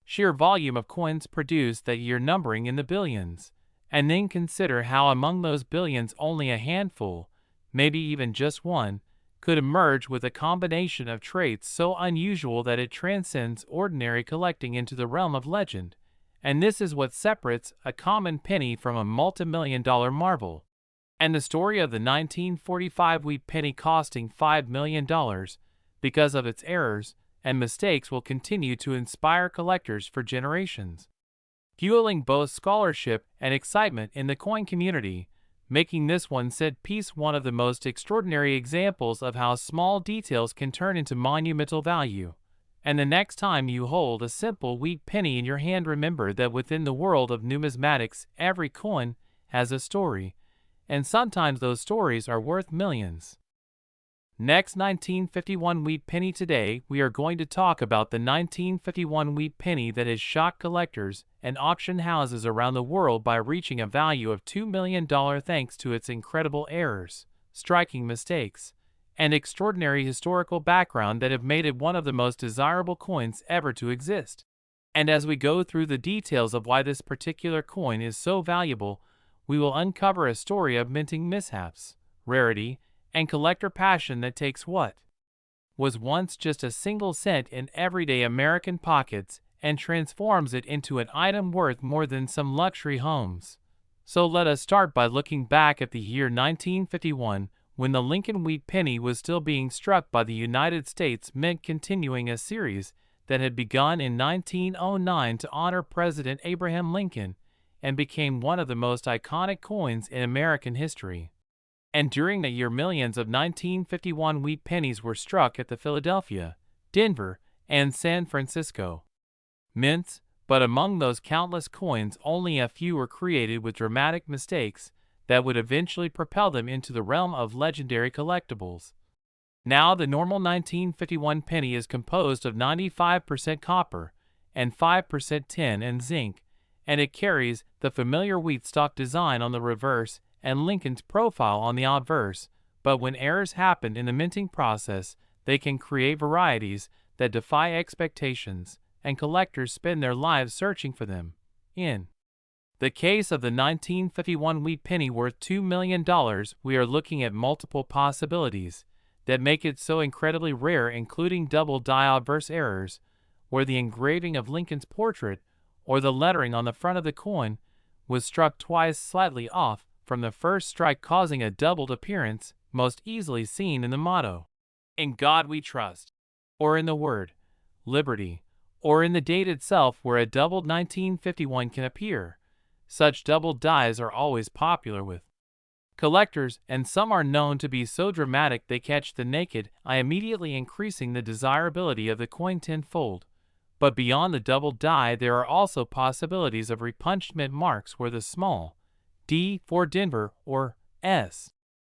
sheer volume of coins produced that year numbering in the billions, and then consider how among those billions only a handful, maybe even just one, could emerge with a combination of traits so unusual that it transcends ordinary collecting into the realm of legend. And this is what separates a common penny from a multi-million-dollar marvel. And the story of the 1945 wheat penny costing $5 million because of its errors and mistakes will continue to inspire collectors for generations, fueling both scholarship and excitement in the coin community, making this one said piece one of the most extraordinary examples of how small details can turn into monumental value. And the next time you hold a simple wheat penny in your hand, remember that within the world of numismatics, every coin has a story, and sometimes those stories are worth millions. Next, 1951 wheat penny. Today, we are going to talk about the 1951 wheat penny that has shocked collectors and auction houses around the world by reaching a value of $2 million thanks to its incredible errors, striking mistakes, and extraordinary historical background that have made it one of the most desirable coins ever to exist. And as we go through the details of why this particular coin is so valuable, we will uncover a story of minting mishaps, rarity, and collector passion that takes what was once just a single cent in everyday American pockets and transforms it into an item worth more than some luxury homes. So let us start by looking back at the year 1951, when the Lincoln wheat penny was still being struck by the United States Mint, continuing a series that had begun in 1909 to honor President Abraham Lincoln and became one of the most iconic coins in American history. And during the year, millions of 1951 wheat pennies were struck at the Philadelphia, Denver, and San Francisco mints, but among those countless coins, only a few were created with dramatic mistakes that would eventually propel them into the realm of legendary collectibles. Now, the normal 1951 penny is composed of 95% copper and 5% tin and zinc, and it carries the familiar wheat stalk design on the reverse and Lincoln's profile on the obverse. But when errors happen in the minting process, they can create varieties that defy expectations, and collectors spend their lives searching for them. In the case of the 1951 wheat penny worth $2 million, we are looking at multiple possibilities that make it so incredibly rare, including double die obverse errors, where the engraving of Lincoln's portrait or the lettering on the front of the coin was struck twice slightly off from the first strike, causing a doubled appearance, most easily seen in the motto, "In God We Trust," or in the word, "Liberty," or in the date itself, where a doubled 1951 can appear. Such doubled dies are always popular with collectors, and some are known to be so dramatic they catch the naked eye, immediately increasing the desirability of the coin tenfold. But beyond the doubled die, there are also possibilities of repunched mint marks, where the small D for Denver or S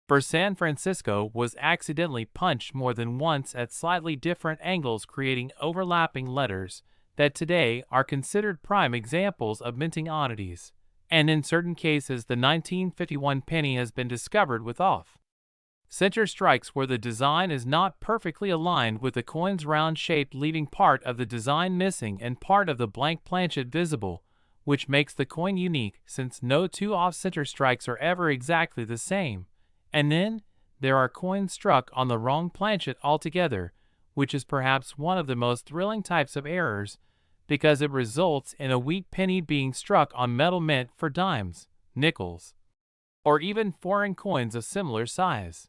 for San Francisco was accidentally punched more than once at slightly different angles, creating overlapping letters that today are considered prime examples of minting oddities. And in certain cases, the 1951 penny has been discovered with off-center strikes where the design is not perfectly aligned with the coin's round shape, leaving part of the design missing and part of the blank planchet visible, which makes the coin unique, since no two off-center strikes are ever exactly the same. And then there are coins struck on the wrong planchet altogether, which is perhaps one of the most thrilling types of errors, because it results in a wheat penny being struck on metal mint for dimes, nickels, or even foreign coins of similar size,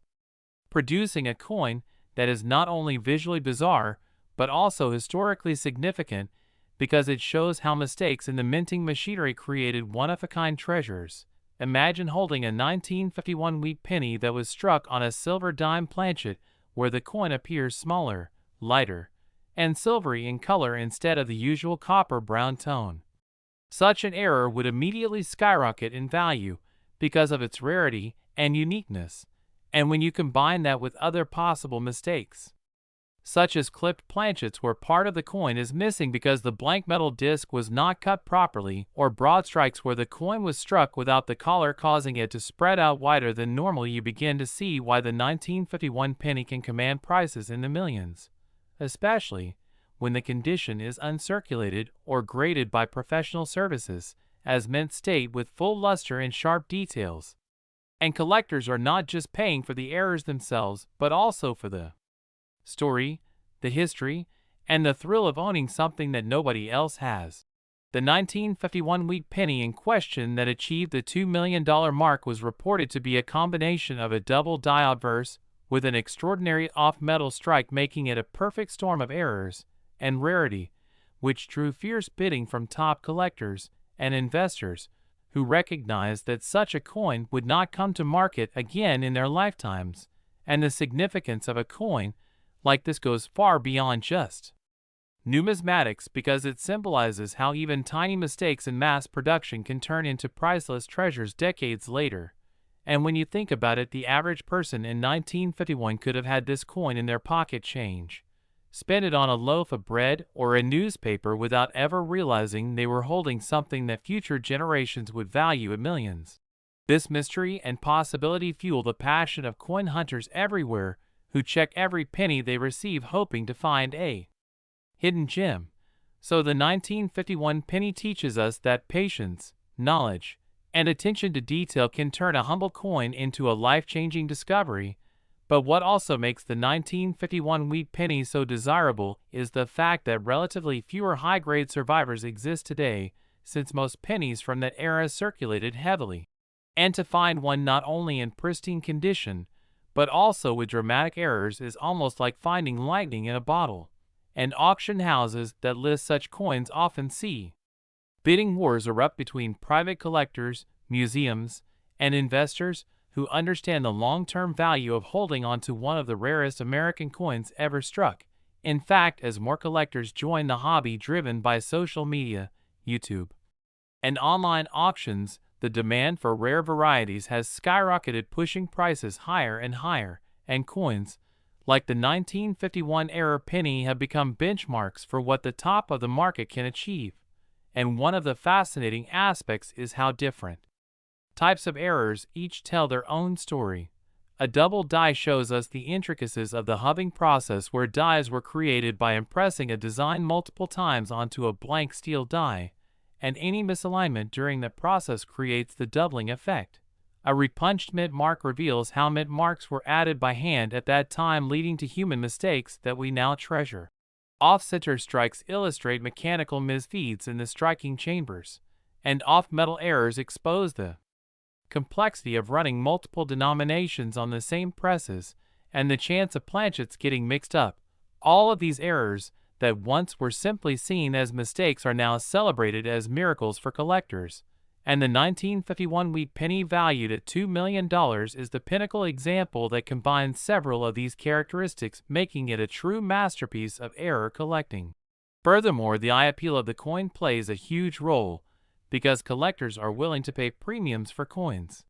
producing a coin that is not only visually bizarre but also historically significant, because it shows how mistakes in the minting machinery created one-of-a-kind treasures. Imagine holding a 1951 wheat penny that was struck on a silver dime planchet, where the coin appears smaller, lighter, and silvery in color instead of the usual copper-brown tone. Such an error would immediately skyrocket in value because of its rarity and uniqueness, and when you combine that with other possible mistakes, such as clipped planchets where part of the coin is missing because the blank metal disc was not cut properly, or broad strikes where the coin was struck without the collar causing it to spread out wider than normal, you begin to see why the 1951 penny can command prices in the millions, especially when the condition is uncirculated or graded by professional services, as mint state, with full luster and sharp details. And collectors are not just paying for the errors themselves, but also for the story, the history, and the thrill of owning something that nobody else has. The 1951 wheat penny in question that achieved the $2 million mark was reported to be a combination of a double die obverse with an extraordinary off-metal strike, making it a perfect storm of errors and rarity, which drew fierce bidding from top collectors and investors who recognized that such a coin would not come to market again in their lifetimes. And the significance of a coin like this goes far beyond just numismatics, because it symbolizes how even tiny mistakes in mass production can turn into priceless treasures decades later. And when you think about it, the average person in 1951 could have had this coin in their pocket change, spent it on a loaf of bread or a newspaper without ever realizing they were holding something that future generations would value at millions. This mystery and possibility fuel the passion of coin hunters everywhere, who check every penny they receive hoping to find a hidden gem. So the 1951 penny teaches us that patience, knowledge, and attention to detail can turn a humble coin into a life-changing discovery. But what also makes the 1951 wheat penny so desirable is the fact that relatively fewer high-grade survivors exist today, since most pennies from that era circulated heavily. And to find one not only in pristine condition, but also with dramatic errors is almost like finding lightning in a bottle. And auction houses that list such coins often see bidding wars erupt between private collectors, museums, and investors who understand the long-term value of holding on to one of the rarest American coins ever struck. In fact, as more collectors join the hobby driven by social media, YouTube, and online auctions, the demand for rare varieties has skyrocketed, pushing prices higher and higher, and coins, like the 1951 era penny, have become benchmarks for what the top of the market can achieve. And one of the fascinating aspects is how different types of errors each tell their own story. A double die shows us the intricacies of the hubbing process, where dies were created by impressing a design multiple times onto a blank steel die, and any misalignment during the process creates the doubling effect. A repunched mint mark reveals how mint marks were added by hand at that time, leading to human mistakes that we now treasure. Off-center strikes illustrate mechanical misfeeds in the striking chambers, and off-metal errors expose the complexity of running multiple denominations on the same presses and the chance of planchets getting mixed up. All of these errors that once were simply seen as mistakes are now celebrated as miracles for collectors, and the 1951 wheat penny, valued at $2 million, is the pinnacle example that combines several of these characteristics, making it a true masterpiece of error collecting. Furthermore, the eye appeal of the coin plays a huge role, because collectors are willing to pay premiums for coins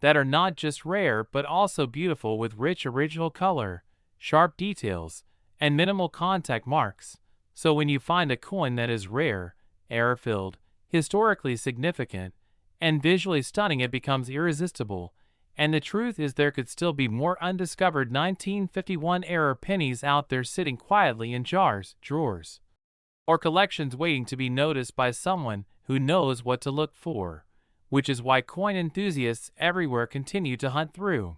that are not just rare but also beautiful, with rich original color, sharp details, and minimal contact marks. So when you find a coin that is rare, error-filled, historically significant, and visually stunning, it becomes irresistible. And the truth is, there could still be more undiscovered 1951 era pennies out there, sitting quietly in jars, drawers, or collections, waiting to be noticed by someone who knows what to look for, which is why coin enthusiasts everywhere continue to hunt through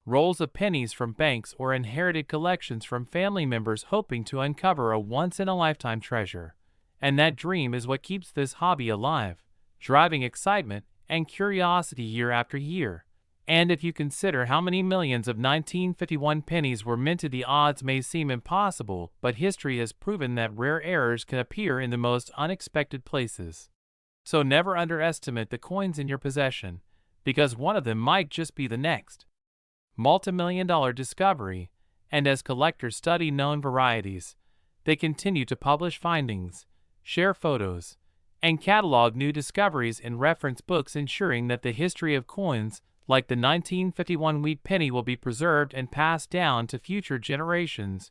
rolls of pennies from banks or inherited collections from family members, hoping to uncover a once-in-a-lifetime treasure. And that dream is what keeps this hobby alive, driving excitement and curiosity year after year. And if you consider how many millions of 1951 pennies were minted, the odds may seem impossible, but history has proven that rare errors can appear in the most unexpected places. So never underestimate the coins in your possession, because one of them might just be the next multi-million-dollar discovery. And as collectors study known varieties, they continue to publish findings, share photos, and catalog new discoveries in reference books, ensuring that the history of coins like the 1951 wheat penny will be preserved and passed down to future generations,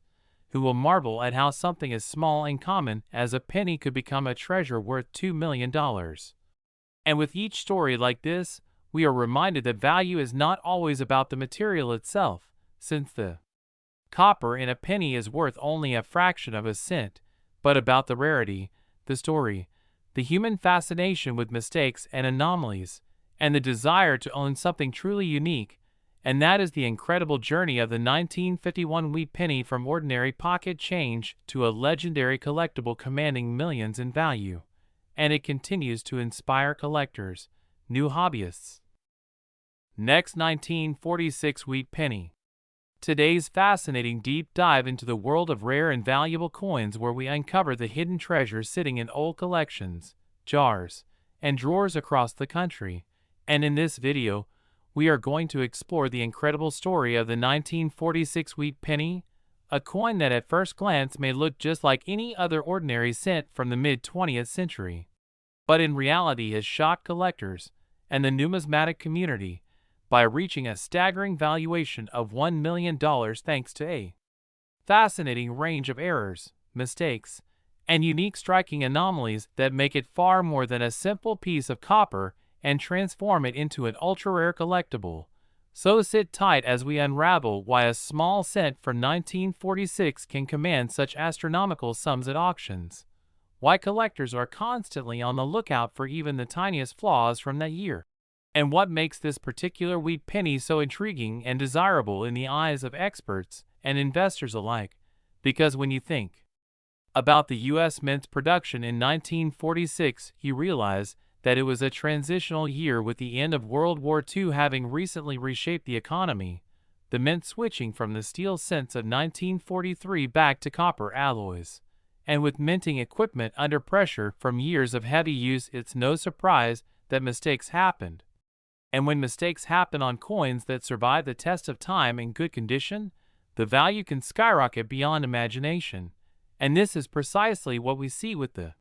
who will marvel at how something as small and common as a penny could become a treasure worth $2 million. And with each story like this, we are reminded that value is not always about the material itself, since the copper in a penny is worth only a fraction of a cent, but about the rarity, the story, the human fascination with mistakes and anomalies, and the desire to own something truly unique. And that is the incredible journey of the 1951 wheat penny, from ordinary pocket change to a legendary collectible commanding millions in value. And it continues to inspire collectors, new hobbyists. Next, 1946 wheat penny. Today's fascinating deep dive into the world of rare and valuable coins, where we uncover the hidden treasures sitting in old collections, jars, and drawers across the country. And in this video, we are going to explore the incredible story of the 1946 wheat penny, a coin that at first glance may look just like any other ordinary cent from the mid-20th century, but in reality has shocked collectors and the numismatic community by reaching a staggering valuation of $1 million, thanks to a fascinating range of errors, mistakes, and unique striking anomalies that make it far more than a simple piece of copper and transform it into an ultra-rare collectible. So sit tight as we unravel why a small cent from 1946 can command such astronomical sums at auctions, why collectors are constantly on the lookout for even the tiniest flaws from that year, and what makes this particular wheat penny so intriguing and desirable in the eyes of experts and investors alike. Because when you think about the U.S. Mint's production in 1946, you realize that it was a transitional year, with the end of World War II having recently reshaped the economy, the mint switching from the steel cents of 1943 back to copper alloys. And with minting equipment under pressure from years of heavy use, it's no surprise that mistakes happened. And when mistakes happen on coins that survive the test of time in good condition, the value can skyrocket beyond imagination. And this is precisely what we see with the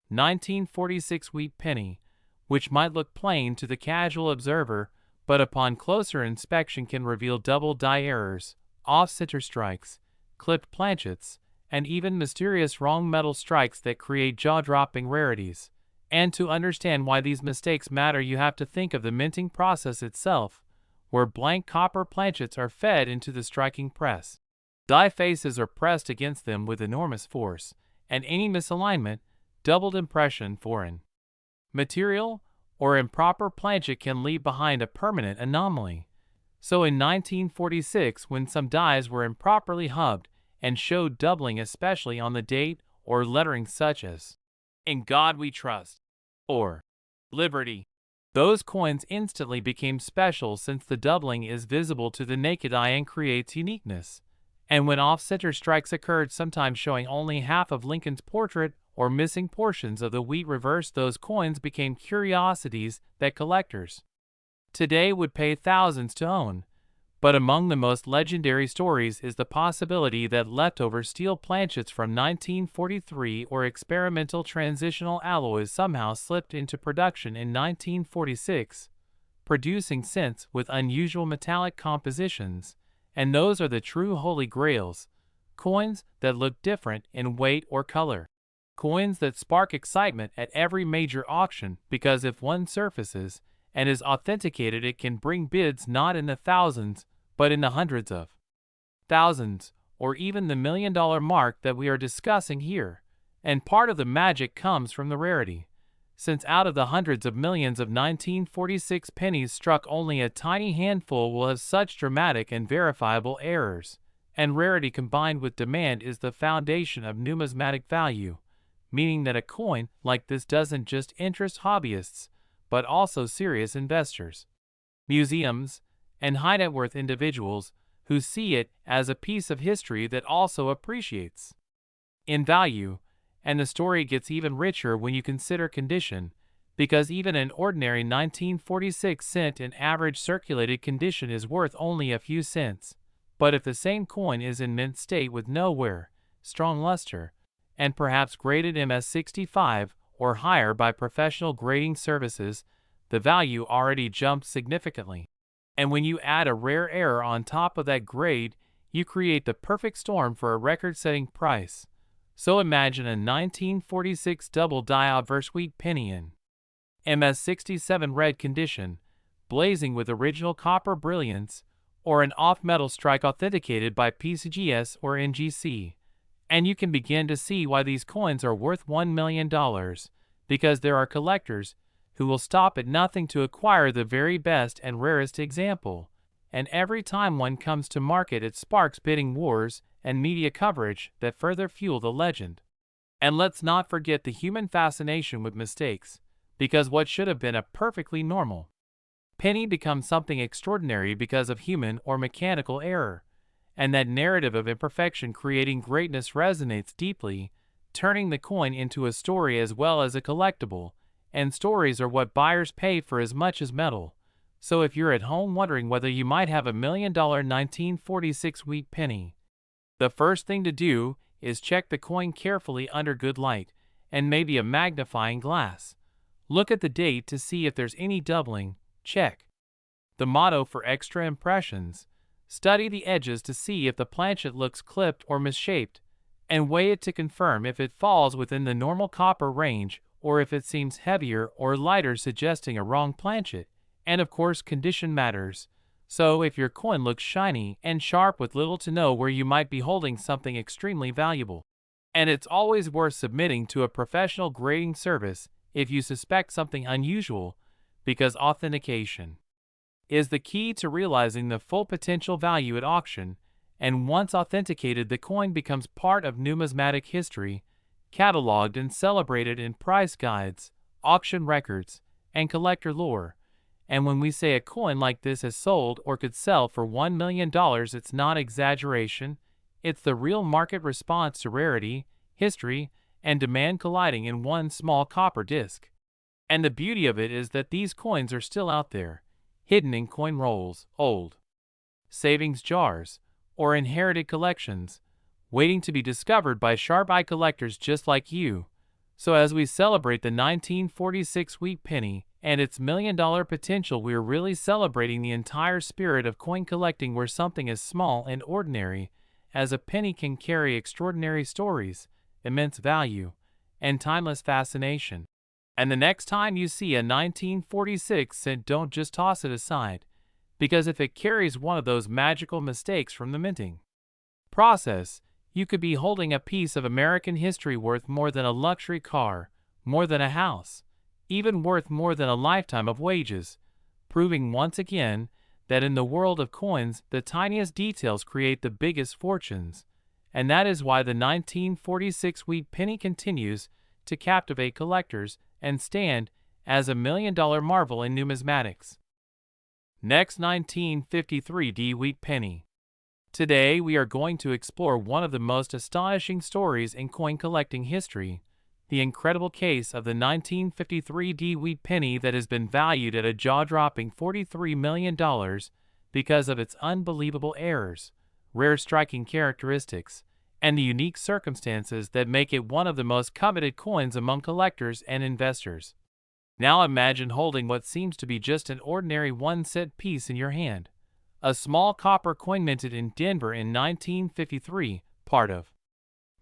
1946 wheat penny, which might look plain to the casual observer, but upon closer inspection can reveal double die errors, off-center strikes, clipped planchets, and even mysterious wrong metal strikes that create jaw-dropping rarities. And to understand why these mistakes matter, you have to think of the minting process itself, where blank copper planchets are fed into the striking press. Die faces are pressed against them with enormous force, and any misalignment, doubled impression, foreign material, or improper planchet can leave behind a permanent anomaly. So in 1946, when some dies were improperly hubbed and showed doubling, especially on the date or lettering such as "In God We Trust" or "Liberty," those coins instantly became special, since the doubling is visible to the naked eye and creates uniqueness. And when off-center strikes occurred, sometimes showing only half of Lincoln's portrait or missing portions of the wheat reverse, those coins became curiosities that collectors today would pay thousands to own. But among the most legendary stories is the possibility that leftover steel planchets from 1943 or experimental transitional alloys somehow slipped into production in 1946, producing cents with unusual metallic compositions. And those are the true holy grails, coins that look different in weight or color. Coins that spark excitement at every major auction, because if one surfaces and is authenticated, it can bring bids not in the thousands, but in the hundreds of thousands, or even the $1 million mark that we are discussing here. And part of the magic comes from the rarity, since out of the hundreds of millions of 1946 pennies struck, only a tiny handful will have such dramatic and verifiable errors. And rarity combined with demand is the foundation of numismatic value, meaning that a coin like this doesn't just interest hobbyists, but also serious investors, museums, and high-net-worth individuals who see it as a piece of history that also appreciates in value. And the story gets even richer when you consider condition, because even an ordinary 1946 cent in average circulated condition is worth only a few cents. But if the same coin is in mint state with no wear, strong luster, and perhaps graded MS65 or higher by professional grading services, the value already jumps significantly. And when you add a rare error on top of that grade, you create the perfect storm for a record-setting price. So imagine a 1946 double die obverse wheat penny in MS67 red condition, blazing with original copper brilliance, or an off-metal strike authenticated by PCGS or NGC. And you can begin to see why these coins are worth $1 million, because there are collectors who will stop at nothing to acquire the very best and rarest example. And every time one comes to market, it sparks bidding wars and media coverage that further fuel the legend. And let's not forget the human fascination with mistakes, because what should have been a perfectly normal penny becomes something extraordinary because of human or mechanical error. And that narrative of imperfection creating greatness resonates deeply, turning the coin into a story as well as a collectible. And stories are what buyers pay for as much as metal. So if you're at home wondering whether you might have a $1 million 1946 wheat penny, the first thing to do is check the coin carefully under good light and maybe a magnifying glass. Look at the date to see if there's any doubling. Check the motto for extra impressions. Study the edges to see if the planchet looks clipped or misshaped, and weigh it to confirm if it falls within the normal copper range or if it seems heavier or lighter, suggesting a wrong planchet. And of course, condition matters. So if your coin looks shiny and sharp with little to no wear, you might be holding something extremely valuable. And it's always worth submitting to a professional grading service if you suspect something unusual, because authentication is the key to realizing the full potential value at auction, and once authenticated, the coin becomes part of numismatic history, cataloged and celebrated in price guides, auction records, and collector lore. And when we say a coin like this has sold or could sell for $1 million, it's not exaggeration, it's the real market response to rarity, history, and demand colliding in one small copper disc. And the beauty of it is that these coins are still out there, hidden in coin rolls, old savings jars, or inherited collections, waiting to be discovered by sharp-eyed collectors just like you. So as we celebrate the 1946 wheat penny and its million-dollar potential, we're really celebrating the entire spirit of coin collecting, where something as small and ordinary as a penny can carry extraordinary stories, immense value, and timeless fascination. And the next time you see a 1946 cent, don't just toss it aside, because if it carries one of those magical mistakes from the minting process, you could be holding a piece of American history worth more than a luxury car, more than a house, even worth more than a lifetime of wages, proving once again that in the world of coins, the tiniest details create the biggest fortunes. And that is why the 1946 wheat penny continues to captivate collectors and stand as a million-dollar marvel in numismatics. Next, 1953 wheat penny. Today we are going to explore one of the most astonishing stories in coin collecting history, the incredible case of the 1953 wheat penny that has been valued at a jaw-dropping $43 million because of its unbelievable errors, rare striking characteristics, and the unique circumstances that make it one of the most coveted coins among collectors and investors. Now imagine holding what seems to be just an ordinary 1-cent piece in your hand, a small copper coin minted in Denver in 1953, part of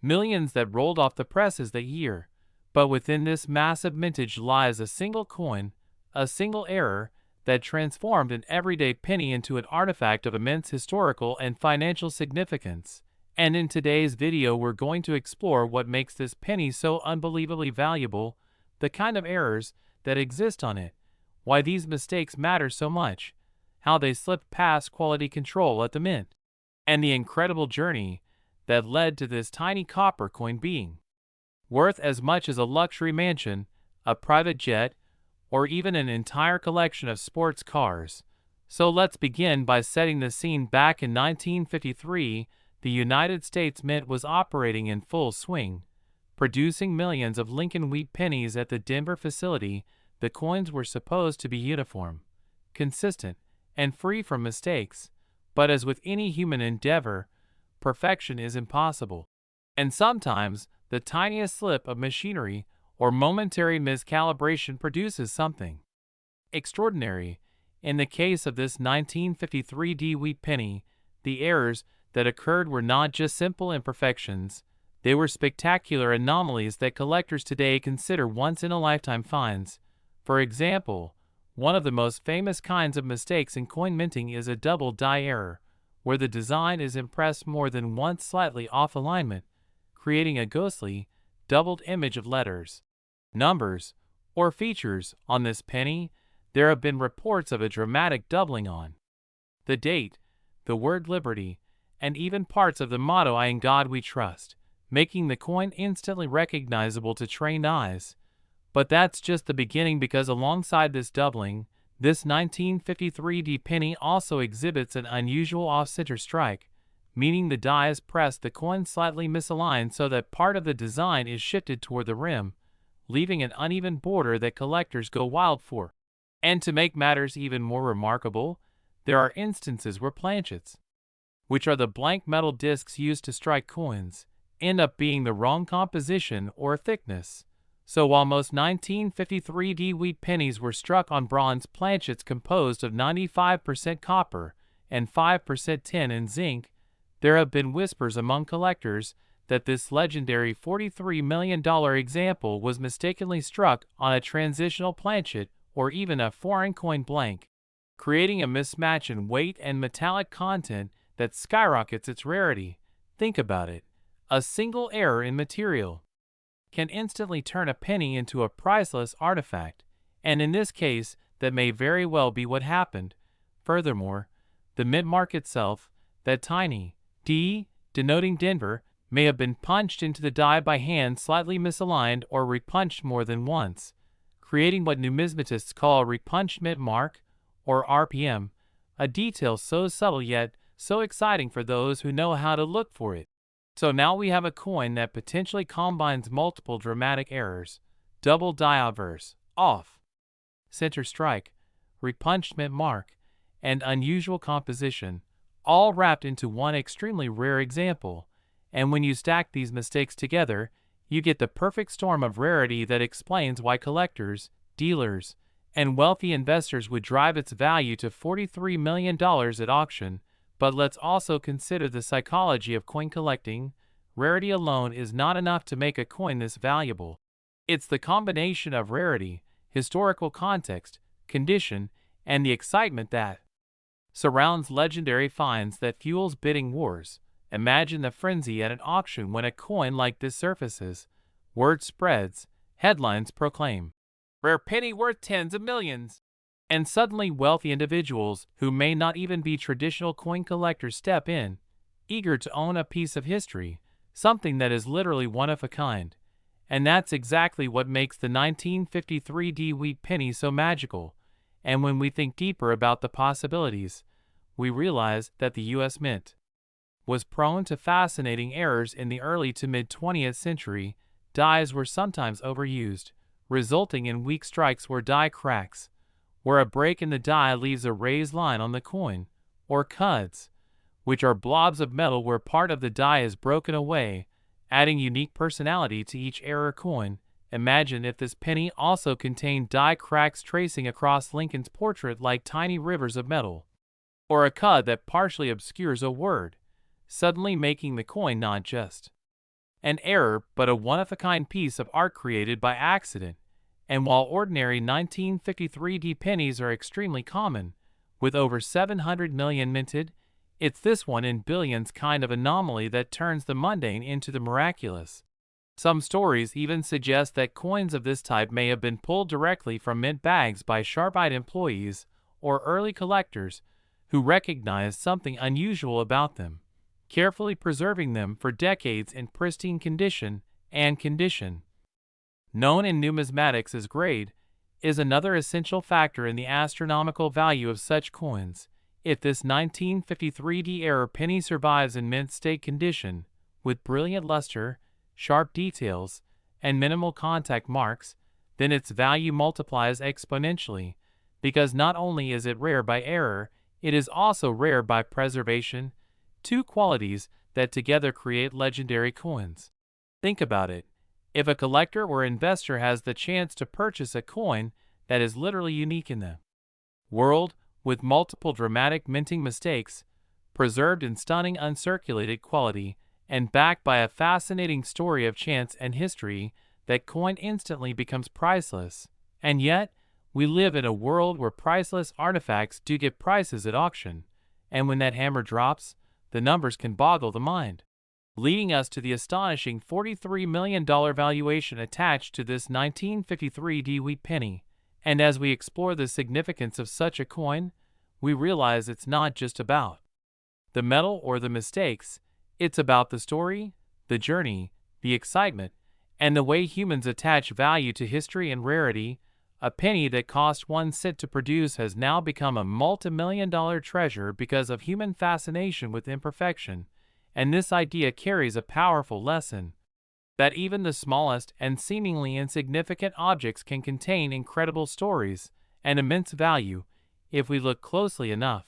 millions that rolled off the presses that year. But within this massive mintage lies a single coin, a single error, that transformed an everyday penny into an artifact of immense historical and financial significance. And in today's video, we're going to explore what makes this penny so unbelievably valuable, the kind of errors that exist on it, why these mistakes matter so much, how they slipped past quality control at the mint, and the incredible journey that led to this tiny copper coin being worth as much as a luxury mansion, a private jet, or even an entire collection of sports cars. So let's begin by setting the scene. Back in 1953, the United States Mint was operating in full swing, producing millions of Lincoln wheat pennies at the Denver facility. The coins were supposed to be uniform, consistent, and free from mistakes, but as with any human endeavor, perfection is impossible. And sometimes, the tiniest slip of machinery or momentary miscalibration produces something extraordinary. In the case of this 1953 wheat penny, the errors that occurred were not just simple imperfections, they were spectacular anomalies that collectors today consider once-in-a-lifetime finds. For example, one of the most famous kinds of mistakes in coin minting is a double die error, where the design is impressed more than once slightly off alignment, creating a ghostly, doubled image of letters, numbers, or features. On this penny, there have been reports of a dramatic doubling on the date, the word liberty, and even parts of the motto "In God We Trust," making the coin instantly recognizable to trained eyes. But that's just the beginning, because alongside this doubling, this 1953 penny also exhibits an unusual off-center strike, meaning the die is pressed, the coin slightly misaligned so that part of the design is shifted toward the rim, leaving an uneven border that collectors go wild for. And to make matters even more remarkable, there are instances where planchets, which are the blank metal discs used to strike coins, end up being the wrong composition or thickness. So while most 1953 wheat pennies were struck on bronze planchets composed of 95% copper and 5% tin and zinc, there have been whispers among collectors that this legendary $43 million example was mistakenly struck on a transitional planchet or even a foreign coin blank, creating a mismatch in weight and metallic content that skyrockets its rarity. Think about it. A single error in material can instantly turn a penny into a priceless artifact, and in this case, that may very well be what happened. Furthermore, the mint mark itself, that tiny D denoting Denver, may have been punched into the die by hand slightly misaligned or repunched more than once, creating what numismatists call a repunched mint mark, or RPM, a detail so subtle yet so exciting for those who know how to look for it. So now we have a coin that potentially combines multiple dramatic errors: double die obverse, off, center strike, repunched mint mark, and unusual composition, all wrapped into one extremely rare example. And when you stack these mistakes together, you get the perfect storm of rarity that explains why collectors, dealers, and wealthy investors would drive its value to $43 million at auction. But let's also consider the psychology of coin collecting. Rarity alone is not enough to make a coin this valuable. It's the combination of rarity, historical context, condition, and the excitement that surrounds legendary finds that fuels bidding wars. Imagine the frenzy at an auction when a coin like this surfaces. Word spreads, headlines proclaim, "Rare penny worth tens of millions." And suddenly wealthy individuals who may not even be traditional coin collectors step in, eager to own a piece of history, something that is literally one of a kind. And that's exactly what makes the 1953 D wheat penny so magical. And when we think deeper about the possibilities, we realize that the U.S. Mint was prone to fascinating errors in the early to mid-20th century. Dies were sometimes overused, resulting in weak strikes or die cracks, where a break in the die leaves a raised line on the coin, or cuds, which are blobs of metal where part of the die is broken away, adding unique personality to each error coin. Imagine if this penny also contained die cracks tracing across Lincoln's portrait like tiny rivers of metal, or a cud that partially obscures a word, suddenly making the coin not just an error but a one-of-a-kind piece of art created by accident. And while ordinary 1953 D pennies are extremely common, with over 700 million minted, it's this one in billions kind of anomaly that turns the mundane into the miraculous. Some stories even suggest that coins of this type may have been pulled directly from mint bags by sharp-eyed employees or early collectors who recognized something unusual about them, carefully preserving them for decades in pristine condition. And condition, known in numismatics as grade, is another essential factor in the astronomical value of such coins. If this 1953 D era penny survives in mint state condition, with brilliant luster, sharp details, and minimal contact marks, then its value multiplies exponentially, because not only is it rare by error, it is also rare by preservation, two qualities that together create legendary coins. Think about it. If a collector or investor has the chance to purchase a coin that is literally unique in the world, with multiple dramatic minting mistakes, preserved in stunning uncirculated quality, and backed by a fascinating story of chance and history, that coin instantly becomes priceless. And yet, we live in a world where priceless artifacts do get prices at auction, and when that hammer drops, the numbers can boggle the mind, leading us to the astonishing $43 million valuation attached to this 1953 D wheat penny. And as we explore the significance of such a coin, we realize it's not just about the metal or the mistakes, it's about the story, the journey, the excitement, and the way humans attach value to history and rarity. A penny that cost 1 cent to produce has now become a multi-million-dollar treasure because of human fascination with imperfection. And this idea carries a powerful lesson that even the smallest and seemingly insignificant objects can contain incredible stories and immense value if we look closely enough.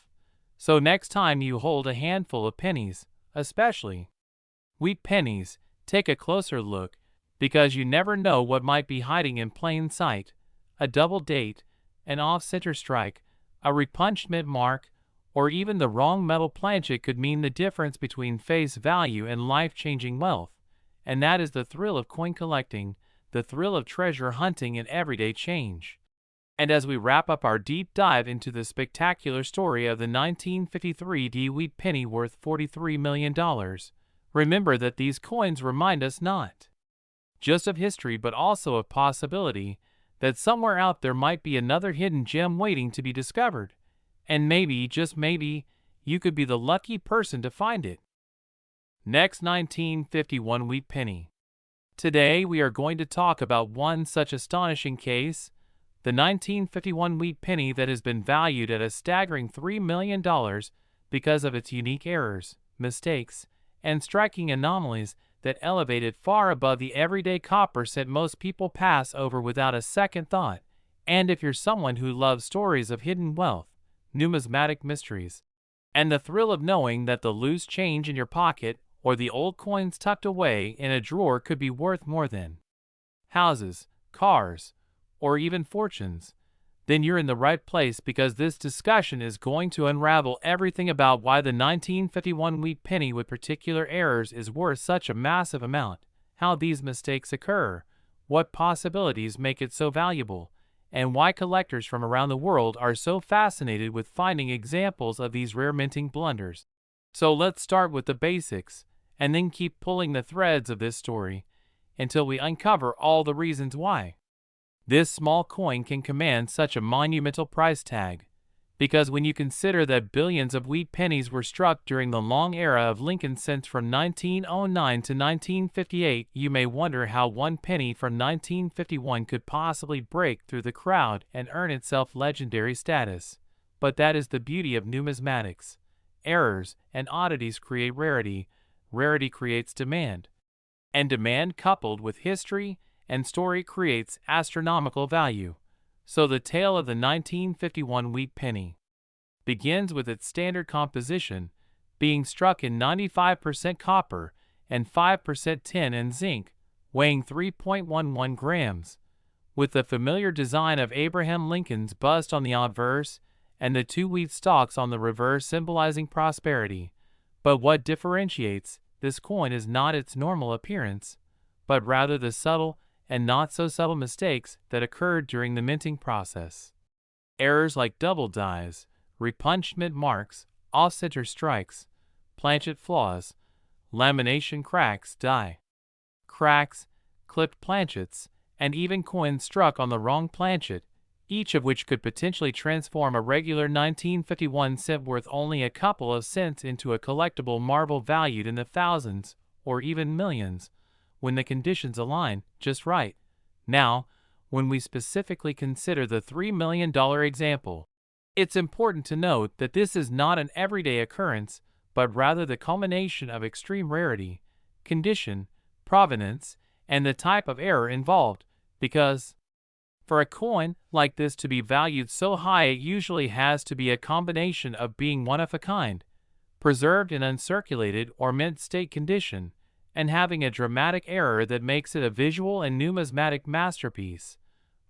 So next time you hold a handful of pennies, especially wheat pennies, take a closer look, because you never know what might be hiding in plain sight. A double date, an off-center strike, a repunched mint mark, or even the wrong metal planchet could mean the difference between face value and life-changing wealth. And that is the thrill of coin collecting, the thrill of treasure hunting and everyday change. And as we wrap up our deep dive into the spectacular story of the 1953 D wheat penny worth $43 million, Remember that these coins remind us not just of history but also of possibility, that somewhere out there might be another hidden gem waiting to be discovered, and maybe, just maybe, you could be the lucky person to find it. Next, 1951 wheat penny. Today we are going to talk about one such astonishing case, the 1951 wheat penny that has been valued at a staggering $3 million because of its unique errors, mistakes, and striking anomalies that elevate it far above the everyday copper cent most people pass over without a second thought. And if you're someone who loves stories of hidden wealth, numismatic mysteries, and the thrill of knowing that the loose change in your pocket or the old coins tucked away in a drawer could be worth more than houses, cars, or even fortunes, then you're in the right place, because this discussion is going to unravel everything about why the 1951 wheat penny with particular errors is worth such a massive amount, how these mistakes occur, what possibilities make it so valuable, and why collectors from around the world are so fascinated with finding examples of these rare minting blunders. So let's start with the basics, and then keep pulling the threads of this story until we uncover all the reasons why this small coin can command such a monumental price tag. Because when you consider that billions of wheat pennies were struck during the long era of Lincoln cents from 1909 to 1958, you may wonder how one penny from 1951 could possibly break through the crowd and earn itself legendary status. But that is the beauty of numismatics. Errors and oddities create rarity, rarity creates demand, and demand coupled with history and story creates astronomical value. So the tale of the 1951 wheat penny begins with its standard composition, being struck in 95% copper and 5% tin and zinc, weighing 3.11 grams, with the familiar design of Abraham Lincoln's bust on the obverse and the two wheat stalks on the reverse symbolizing prosperity. But what differentiates this coin is not its normal appearance, but rather the subtle and not so subtle mistakes that occurred during the minting process. Errors like double dies, repunchment marks, off-center strikes, planchet flaws, lamination cracks, die cracks, clipped planchets, and even coins struck on the wrong planchet, each of which could potentially transform a regular 1951 cent worth only a couple of cents into a collectible marvel valued in the thousands or even millions, when the conditions align just right. Now, when we specifically consider the $3 million example, it's important to note that this is not an everyday occurrence, but rather the culmination of extreme rarity, condition, provenance, and the type of error involved, because for a coin like this to be valued so high, it usually has to be a combination of being one of a kind, preserved in uncirculated or mint state condition, and having a dramatic error that makes it a visual and numismatic masterpiece.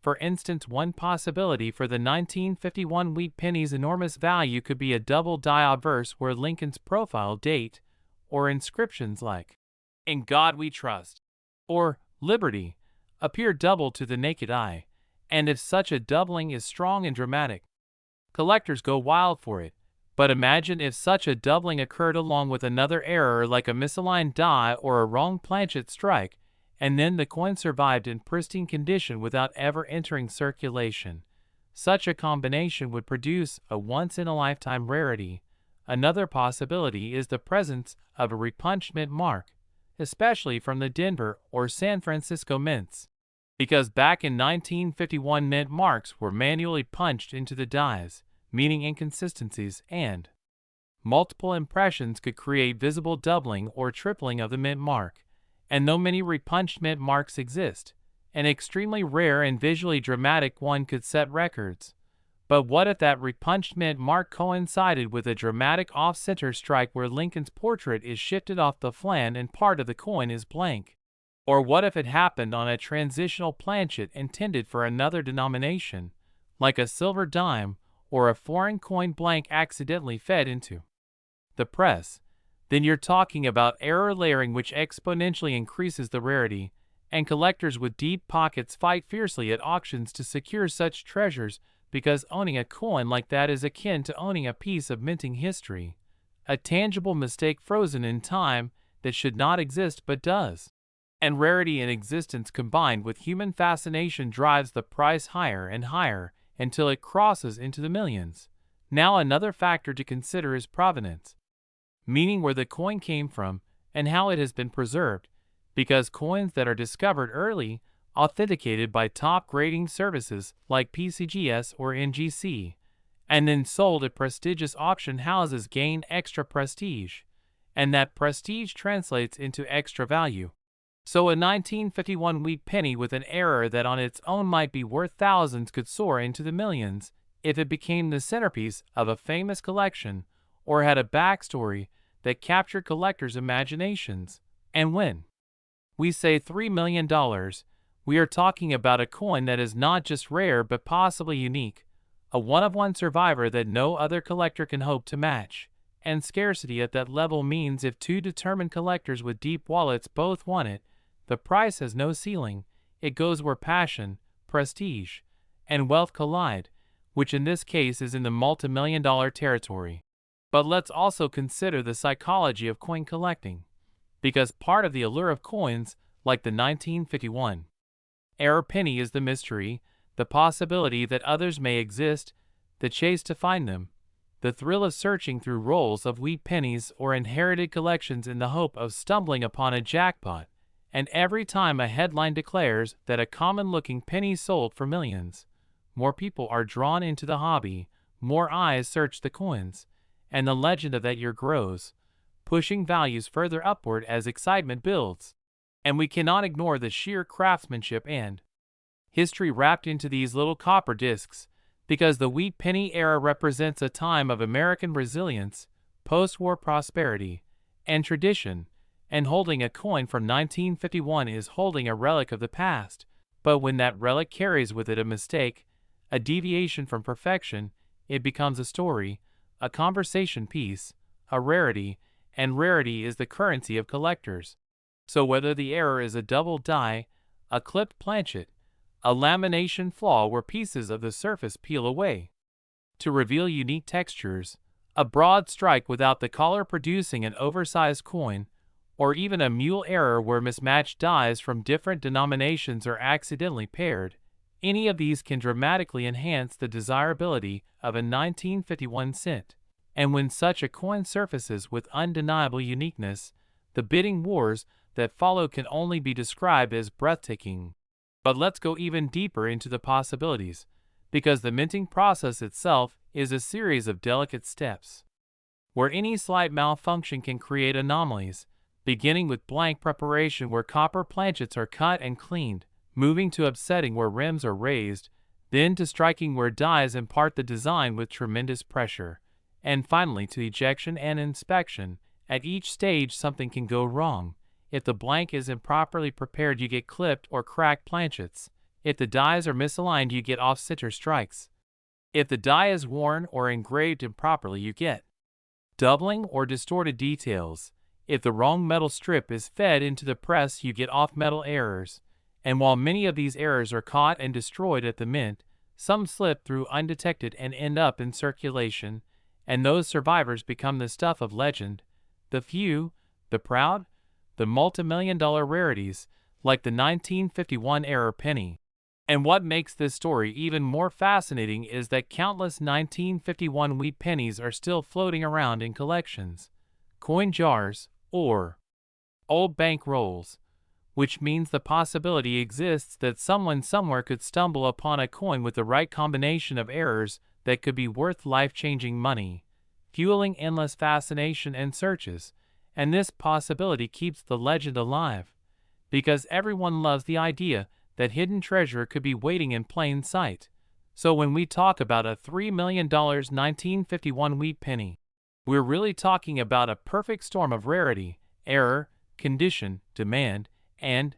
For instance, one possibility for the 1951 wheat penny's enormous value could be a double die obverse where Lincoln's profile date, or inscriptions like, "In God We Trust," or "Liberty," appear double to the naked eye, and if such a doubling is strong and dramatic, collectors go wild for it. But imagine if such a doubling occurred along with another error like a misaligned die or a wrong planchet strike, and then the coin survived in pristine condition without ever entering circulation. Such a combination would produce a once-in-a-lifetime rarity. Another possibility is the presence of a repunchment mark, especially from the Denver or San Francisco mints, because back in 1951 mint marks were manually punched into the dies, meaning inconsistencies and multiple impressions could create visible doubling or tripling of the mint mark. And though many repunched mint marks exist, an extremely rare and visually dramatic one could set records. But what if that repunched mint mark coincided with a dramatic off-center strike where Lincoln's portrait is shifted off the flan and part of the coin is blank? Or what if it happened on a transitional planchet intended for another denomination, like a silver dime, or a foreign coin blank accidentally fed into the press? Then you're talking about error layering, which exponentially increases the rarity, and collectors with deep pockets fight fiercely at auctions to secure such treasures, because owning a coin like that is akin to owning a piece of minting history, a tangible mistake frozen in time that should not exist but does. And rarity in existence combined with human fascination drives the price higher and higher until it crosses into the millions. Now another factor to consider is provenance, meaning where the coin came from and how it has been preserved, because coins that are discovered early, authenticated by top grading services like PCGS or NGC, and then sold at prestigious auction houses gain extra prestige, and that prestige translates into extra value. So a 1951 wheat penny with an error that on its own might be worth thousands could soar into the millions if it became the centerpiece of a famous collection or had a backstory that captured collectors' imaginations. And when we say $3 million, we are talking about a coin that is not just rare but possibly unique, a one-of-one survivor that no other collector can hope to match. And scarcity at that level means if two determined collectors with deep wallets both want it, the price has no ceiling. It goes where passion, prestige, and wealth collide, which in this case is in the multi-million-dollar territory. But let's also consider the psychology of coin collecting, because part of the allure of coins, like the 1951 era penny, is the mystery, the possibility that others may exist, the chase to find them, the thrill of searching through rolls of wheat pennies or inherited collections in the hope of stumbling upon a jackpot. And every time a headline declares that a common-looking penny sold for millions, more people are drawn into the hobby, more eyes search the coins, and the legend of that year grows, pushing values further upward as excitement builds. And we cannot ignore the sheer craftsmanship and history wrapped into these little copper discs, because the wheat penny era represents a time of American resilience, post-war prosperity, and tradition. And holding a coin from 1951 is holding a relic of the past. But when that relic carries with it a mistake, a deviation from perfection, it becomes a story, a conversation piece, a rarity, and rarity is the currency of collectors. So whether the error is a double die, a clipped planchet, a lamination flaw where pieces of the surface peel away to reveal unique textures, a broad strike without the collar producing an oversized coin, or even a mule error where mismatched dies from different denominations are accidentally paired, any of these can dramatically enhance the desirability of a 1951 cent. And when such a coin surfaces with undeniable uniqueness, the bidding wars that follow can only be described as breathtaking. But let's go even deeper into the possibilities, because the minting process itself is a series of delicate steps, where any slight malfunction can create anomalies, beginning with blank preparation where copper planchets are cut and cleaned, moving to upsetting where rims are raised, then to striking where dies impart the design with tremendous pressure, and finally to ejection and inspection. At each stage something can go wrong. If the blank is improperly prepared, you get clipped or cracked planchets. If the dies are misaligned, you get off-center strikes. If the die is worn or engraved improperly, you get doubling or distorted details. If the wrong metal strip is fed into the press, you get off-metal errors. And while many of these errors are caught and destroyed at the mint, some slip through undetected and end up in circulation, and those survivors become the stuff of legend. The few, the proud, the multi-million-dollar rarities, like the 1951 era penny. And what makes this story even more fascinating is that countless 1951 wheat pennies are still floating around in collections, coin jars, or old bank rolls, which means the possibility exists that someone somewhere could stumble upon a coin with the right combination of errors that could be worth life-changing money, fueling endless fascination and searches. And this possibility keeps the legend alive, because everyone loves the idea that hidden treasure could be waiting in plain sight. So when we talk about a $3 million 1951 wheat penny, we're really talking about a perfect storm of rarity, error, condition, demand, and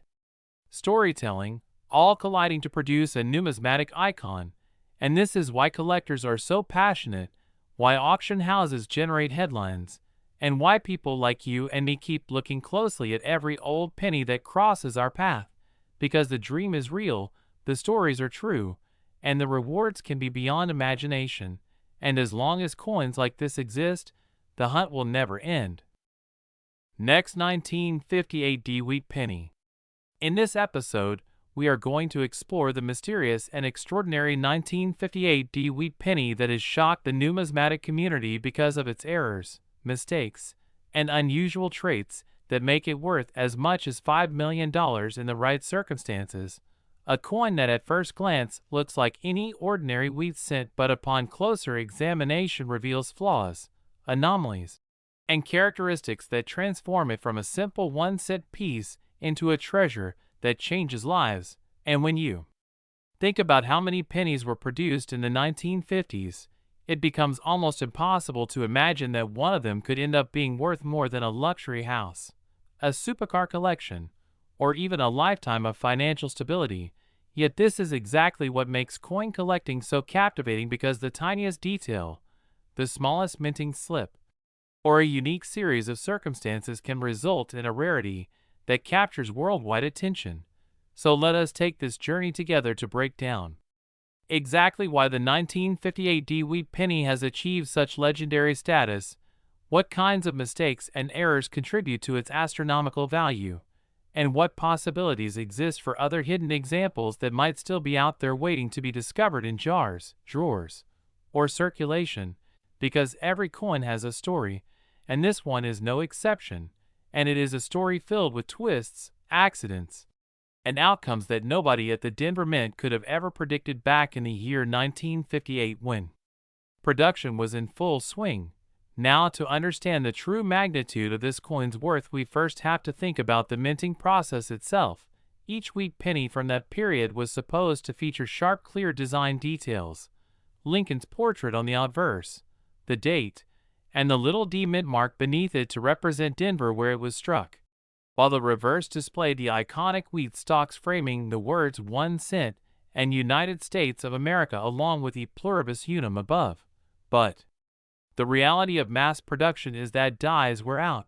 storytelling, all colliding to produce a numismatic icon. And this is why collectors are so passionate, why auction houses generate headlines, and why people like you and me keep looking closely at every old penny that crosses our path. Because the dream is real, the stories are true, and the rewards can be beyond imagination. And as long as coins like this exist, the hunt will never end. Next, 1958 D wheat penny. In this episode, we are going to explore the mysterious and extraordinary 1958 D wheat penny that has shocked the numismatic community because of its errors, mistakes, and unusual traits that make it worth as much as $5 million in the right circumstances. A coin that at first glance looks like any ordinary wheat cent, but upon closer examination reveals flaws, anomalies, and characteristics that transform it from a simple 1-cent piece into a treasure that changes lives. And when you think about how many pennies were produced in the 1950s, it becomes almost impossible to imagine that one of them could end up being worth more than a luxury house, a supercar collection, or even a lifetime of financial stability. Yet this is exactly what makes coin collecting so captivating, because the tiniest detail, the smallest minting slip, or a unique series of circumstances can result in a rarity that captures worldwide attention. So let us take this journey together to break down exactly why the 1958 D wheat penny has achieved such legendary status, what kinds of mistakes and errors contribute to its astronomical value, and what possibilities exist for other hidden examples that might still be out there waiting to be discovered in jars, drawers, or circulation, because every coin has a story, and this one is no exception, and it is a story filled with twists, accidents, and outcomes that nobody at the Denver Mint could have ever predicted back in the year 1958 when production was in full swing. Now, to understand the true magnitude of this coin's worth, we first have to think about the minting process itself. Each wheat penny from that period was supposed to feature sharp, clear design details, Lincoln's portrait on the obverse, the date, and the little D mint mark beneath it to represent Denver where it was struck, while the reverse displayed the iconic wheat stalks framing the words 1 cent and United States of America along with the pluribus unum above. But the reality of mass production is that dies wear out,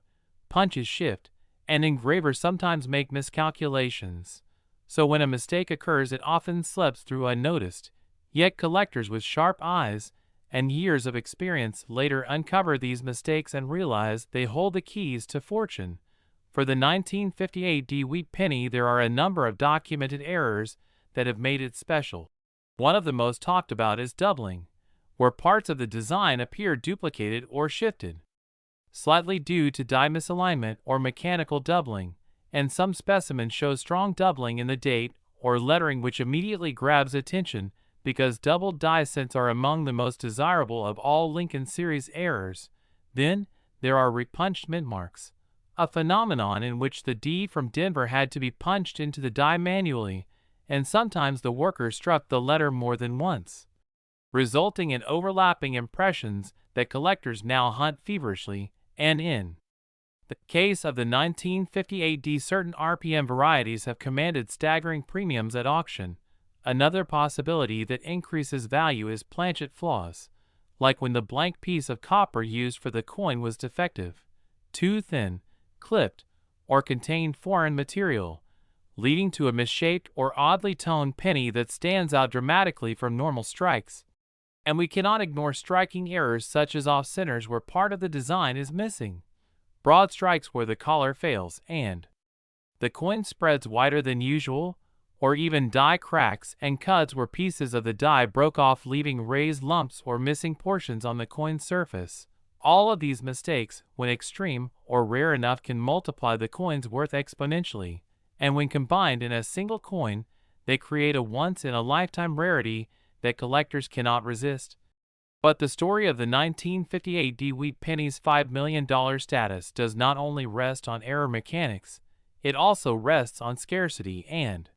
punches shift, and engravers sometimes make miscalculations. So when a mistake occurs, it often slips through unnoticed. Yet collectors with sharp eyes and years of experience later uncover these mistakes and realize they hold the keys to fortune. For the 1958 D wheat penny, there are a number of documented errors that have made it special. One of the most talked about is doubling, where parts of the design appear duplicated or shifted slightly due to die misalignment or mechanical doubling, and some specimens show strong doubling in the date or lettering, which immediately grabs attention because doubled die cents are among the most desirable of all Lincoln series errors. Then there are repunched mint marks, a phenomenon in which the D from Denver had to be punched into the die manually, and sometimes the worker struck the letter more than once, resulting in overlapping impressions that collectors now hunt feverishly. And in the case of the 1958 D, certain RPM varieties have commanded staggering premiums at auction. Another possibility that increases value is planchet flaws, like when the blank piece of copper used for the coin was defective, too thin, clipped, or contained foreign material, leading to a misshaped or oddly toned penny that stands out dramatically from normal strikes. And we cannot ignore striking errors such as off-centers where part of the design is missing, broad strikes where the collar fails and the coin spreads wider than usual, or even die cracks and cuts where pieces of the die broke off leaving raised lumps or missing portions on the coin's surface. All of these mistakes, when extreme or rare enough, can multiply the coin's worth exponentially, and when combined in a single coin, they create a once-in-a-lifetime rarity that collectors cannot resist. But the story of the 1958 D wheat penny's $5 million status does not only rest on error mechanics, it also rests on scarcity and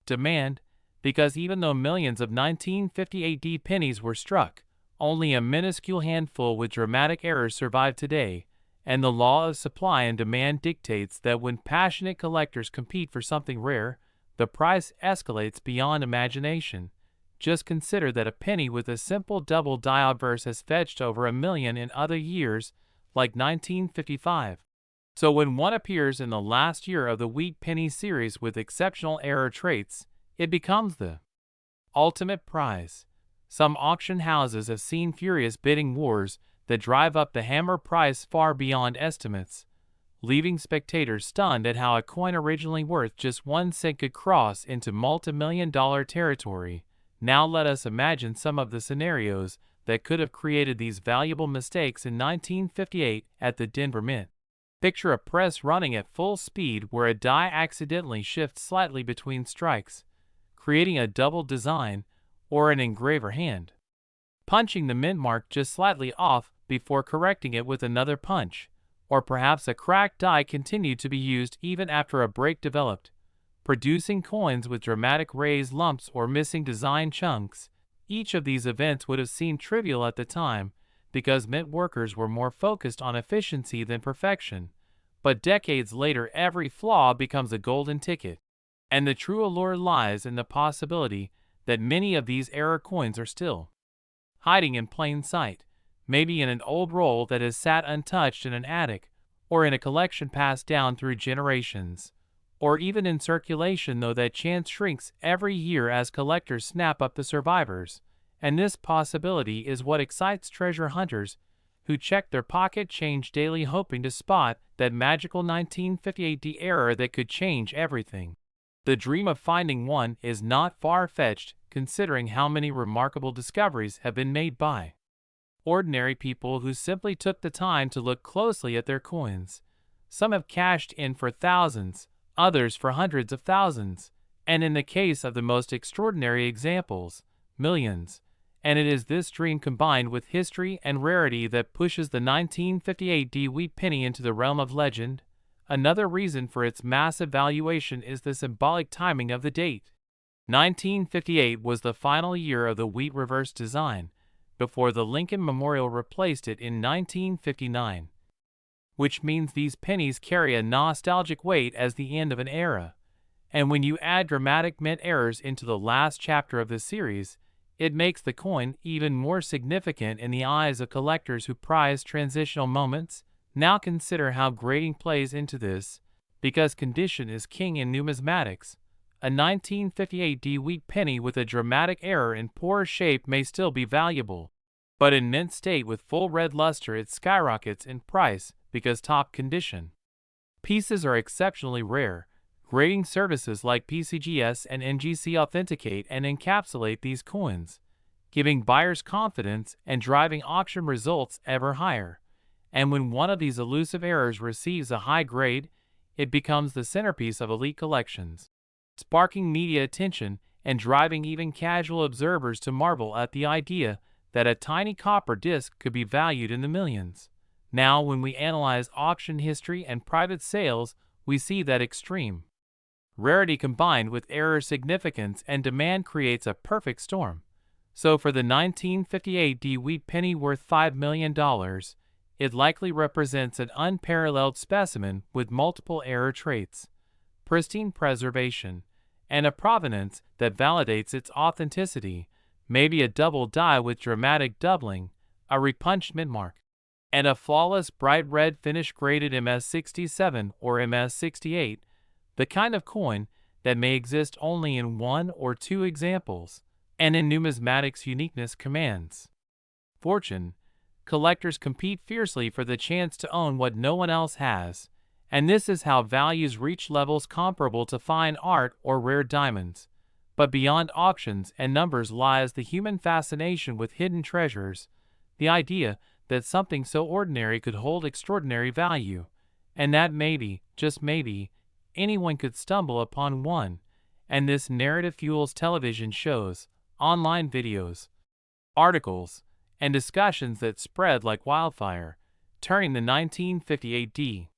demand, because even though millions of 1958 D pennies were struck, only a minuscule handful with dramatic errors survive today, and the law of supply and demand dictates that when passionate collectors compete for something rare, the price escalates beyond imagination. Just consider that a penny with a simple double die obverse has fetched over $1 million in other years, like 1955. So when one appears in the last year of the wheat penny series with exceptional error traits, it becomes the ultimate prize. Some auction houses have seen furious bidding wars that drive up the hammer price far beyond estimates, leaving spectators stunned at how a coin originally worth just 1 cent could cross into multi-million-dollar territory. Now let us imagine some of the scenarios that could have created these valuable mistakes in 1958 at the Denver Mint. Picture a press running at full speed where a die accidentally shifts slightly between strikes, creating a double design, or an engraver hand punching the mint mark just slightly off before correcting it with another punch, or perhaps a cracked die continued to be used even after a break developed, producing coins with dramatic raised lumps or missing design chunks. Each of these events would have seemed trivial at the time because mint workers were more focused on efficiency than perfection, but decades later every flaw becomes a golden ticket. And the true allure lies in the possibility that many of these error coins are still hiding in plain sight, maybe in an old roll that has sat untouched in an attic, or in a collection passed down through generations, or even in circulation, though that chance shrinks every year as collectors snap up the survivors. And this possibility is what excites treasure hunters who check their pocket change daily, hoping to spot that magical 1958 error that could change everything. The dream of finding one is not far-fetched, considering how many remarkable discoveries have been made by ordinary people who simply took the time to look closely at their coins. Some have cashed in for thousands, others for hundreds of thousands, and in the case of the most extraordinary examples, millions. And it is this dream combined with history and rarity that pushes the 1958 wheat penny into the realm of legend. Another reason for its massive valuation is the symbolic timing of the date. 1958 was the final year of the wheat reverse design, before the Lincoln Memorial replaced it in 1959. Which means these pennies carry a nostalgic weight as the end of an era. And when you add dramatic mint errors into the last chapter of the series, it makes the coin even more significant in the eyes of collectors who prize transitional moments. Now consider how grading plays into this, because condition is king in numismatics. A 1958 wheat penny with a dramatic error in poor shape may still be valuable, but in mint state with full red luster it skyrockets in price because top condition pieces are exceptionally rare. Grading services like PCGS and NGC authenticate and encapsulate these coins, giving buyers confidence and driving auction results ever higher. And when one of these elusive errors receives a high grade, it becomes the centerpiece of elite collections, sparking media attention and driving even casual observers to marvel at the idea that a tiny copper disc could be valued in the millions. Now, when we analyze auction history and private sales, we see that extreme rarity combined with error significance and demand creates a perfect storm. So for the 1958 wheat penny worth $5 million, it likely represents an unparalleled specimen with multiple error traits, pristine preservation, and a provenance that validates its authenticity, maybe a double die with dramatic doubling, a repunched mint mark, and a flawless bright red finish graded MS67 or MS68, the kind of coin that may exist only in one or two examples, and in numismatics uniqueness commands fortune. Collectors compete fiercely for the chance to own what no one else has, and this is how values reach levels comparable to fine art or rare diamonds. But beyond auctions and numbers lies the human fascination with hidden treasures, the idea that something so ordinary could hold extraordinary value, and that maybe, just maybe, anyone could stumble upon one. And this narrative fuels television shows, online videos, articles, and discussions that spread like wildfire, turning the 1958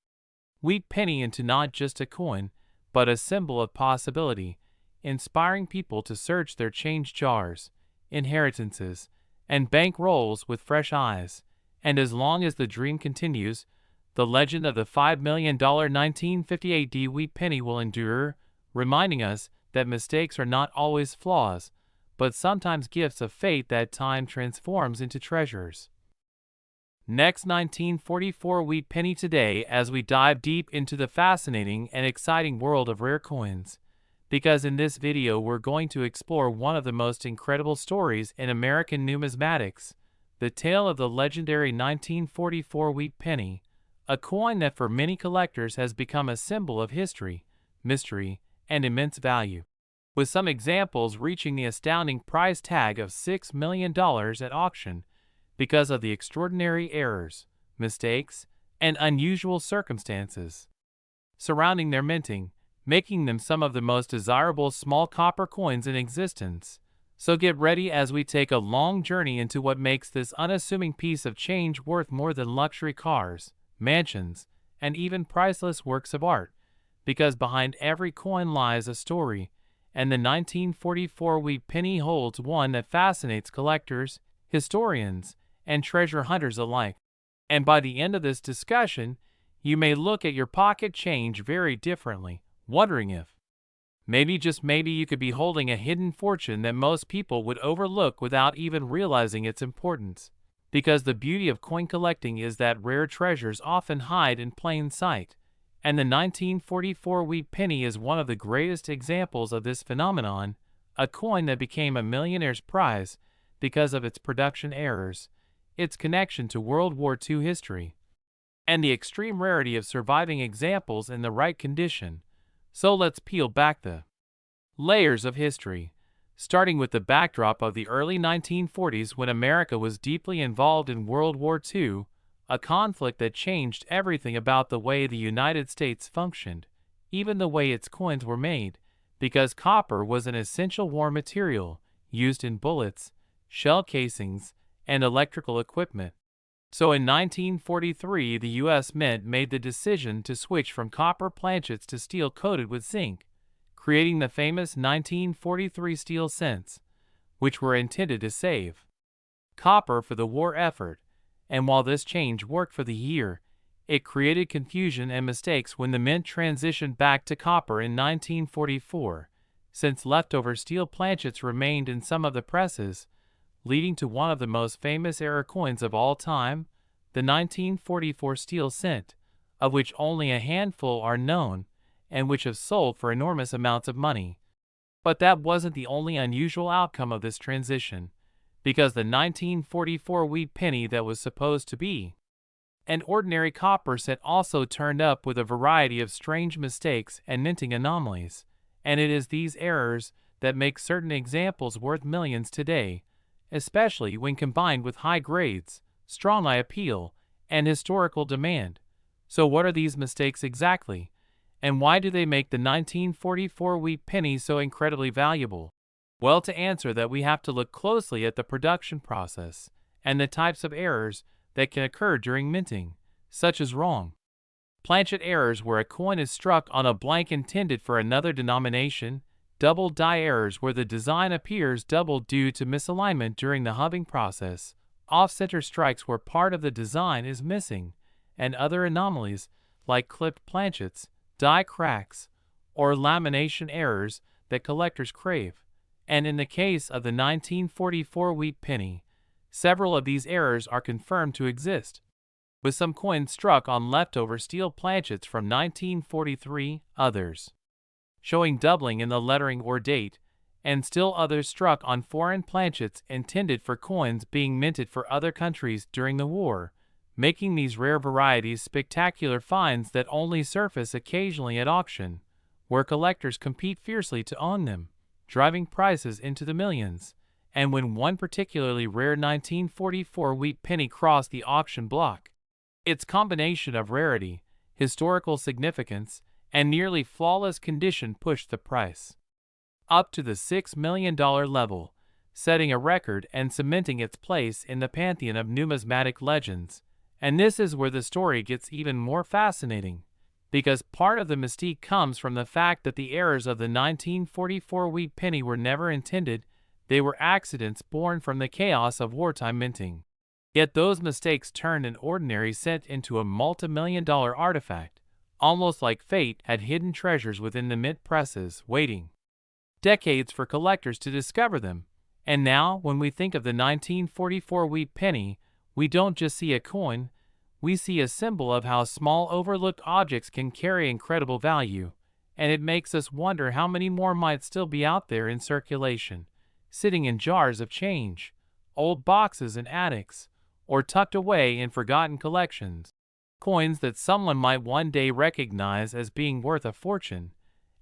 wheat penny into not just a coin, but a symbol of possibility, inspiring people to search their change jars, inheritances, and bank rolls with fresh eyes. And as long as the dream continues, the legend of the $5 million 1958 wheat penny will endure, reminding us that mistakes are not always flaws, but sometimes gifts of fate that time transforms into treasures. Next, 1944 wheat penny today, as we dive deep into the fascinating and exciting world of rare coins. Because in this video we're going to explore one of the most incredible stories in American numismatics, the tale of the legendary 1944 wheat penny, a coin that for many collectors has become a symbol of history, mystery, and immense value, with some examples reaching the astounding price tag of $6 million at auction because of the extraordinary errors, mistakes, and unusual circumstances surrounding their minting, making them some of the most desirable small copper coins in existence. So get ready as we take a long journey into what makes this unassuming piece of change worth more than luxury cars, mansions, and even priceless works of art, because behind every coin lies a story, and the 1944 wheat penny holds one that fascinates collectors, historians, and treasure hunters alike. And by the end of this discussion, you may look at your pocket change very differently, wondering if maybe, just maybe, you could be holding a hidden fortune that most people would overlook without even realizing its importance. Because the beauty of coin collecting is that rare treasures often hide in plain sight, and the 1944 wheat penny is one of the greatest examples of this phenomenon, a coin that became a millionaire's prize because of its production errors, its connection to World War II history, and the extreme rarity of surviving examples in the right condition. So let's peel back the layers of history, starting with the backdrop of the early 1940s when America was deeply involved in World War II, a conflict that changed everything about the way the United States functioned, even the way its coins were made, because copper was an essential war material used in bullets, shell casings, and electrical equipment. So in 1943, the U.S. Mint made the decision to switch from copper planchets to steel coated with zinc, creating the famous 1943 steel cents, which were intended to save copper for the war effort. And while this change worked for the year, it created confusion and mistakes when the Mint transitioned back to copper in 1944, since leftover steel planchets remained in some of the presses, leading to one of the most famous error coins of all time, the 1944 steel cent, of which only a handful are known, and which have sold for enormous amounts of money. But that wasn't the only unusual outcome of this transition, because the 1944 wheat penny that was supposed to be an ordinary copper cent also turned up with a variety of strange mistakes and minting anomalies, and it is these errors that make certain examples worth millions today, especially when combined with high grades, strong eye appeal, and historical demand. So what are these mistakes exactly? And why do they make the 1944 wheat penny so incredibly valuable? Well, to answer that, we have to look closely at the production process and the types of errors that can occur during minting, such as wrong planchet errors where a coin is struck on a blank intended for another denomination, double die errors where the design appears double due to misalignment during the hubbing process, off-center strikes where part of the design is missing, and other anomalies like clipped planchets, die cracks, or lamination errors that collectors crave. And in the case of the 1944 wheat penny, several of these errors are confirmed to exist, with some coins struck on leftover steel planchets from 1943, others showing doubling in the lettering or date, and still others struck on foreign planchets intended for coins being minted for other countries during the war, making these rare varieties spectacular finds that only surface occasionally at auction, where collectors compete fiercely to own them, driving prices into the millions. And when one particularly rare 1944 wheat penny crossed the auction block, its combination of rarity, historical significance, and nearly flawless condition pushed the price up to the $6 million level, setting a record and cementing its place in the pantheon of numismatic legends. And this is where the story gets even more fascinating, because part of the mystique comes from the fact that the errors of the 1944 wheat penny were never intended. They were accidents born from the chaos of wartime minting. Yet those mistakes turned an ordinary cent into a multi-million-dollar artifact, almost like fate had hidden treasures within the mint presses, waiting decades for collectors to discover them. And now, when we think of the 1944 wheat penny, we don't just see a coin, we see a symbol of how small overlooked objects can carry incredible value, and it makes us wonder how many more might still be out there in circulation, sitting in jars of change, old boxes in attics, or tucked away in forgotten collections. coins that someone might one day recognize as being worth a fortune,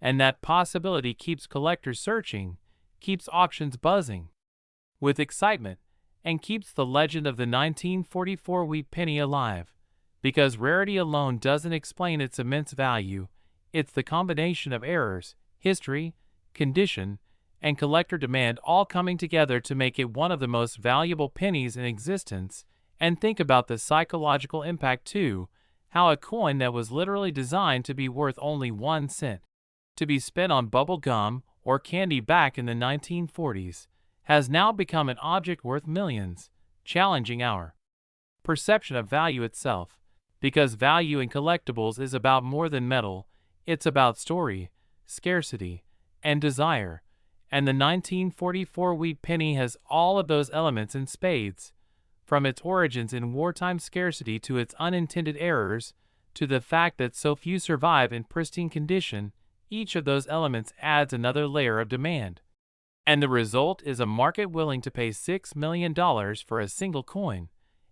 and that possibility keeps collectors searching, keeps auctions buzzing with excitement, and keeps the legend of the 1944 wheat penny alive. Because rarity alone doesn't explain its immense value, it's the combination of errors, history, condition, and collector demand all coming together to make it one of the most valuable pennies in existence. And think about the psychological impact too, how a coin that was literally designed to be worth only 1 cent, to be spent on bubble gum or candy back in the 1940s, has now become an object worth millions, challenging our perception of value itself. Because value in collectibles is about more than metal, it's about story, scarcity, and desire. And the 1944 wheat penny has all of those elements in spades. From its origins in wartime scarcity to its unintended errors, to the fact that so few survive in pristine condition, each of those elements adds another layer of demand. And the result is a market willing to pay $6 million for a single coin.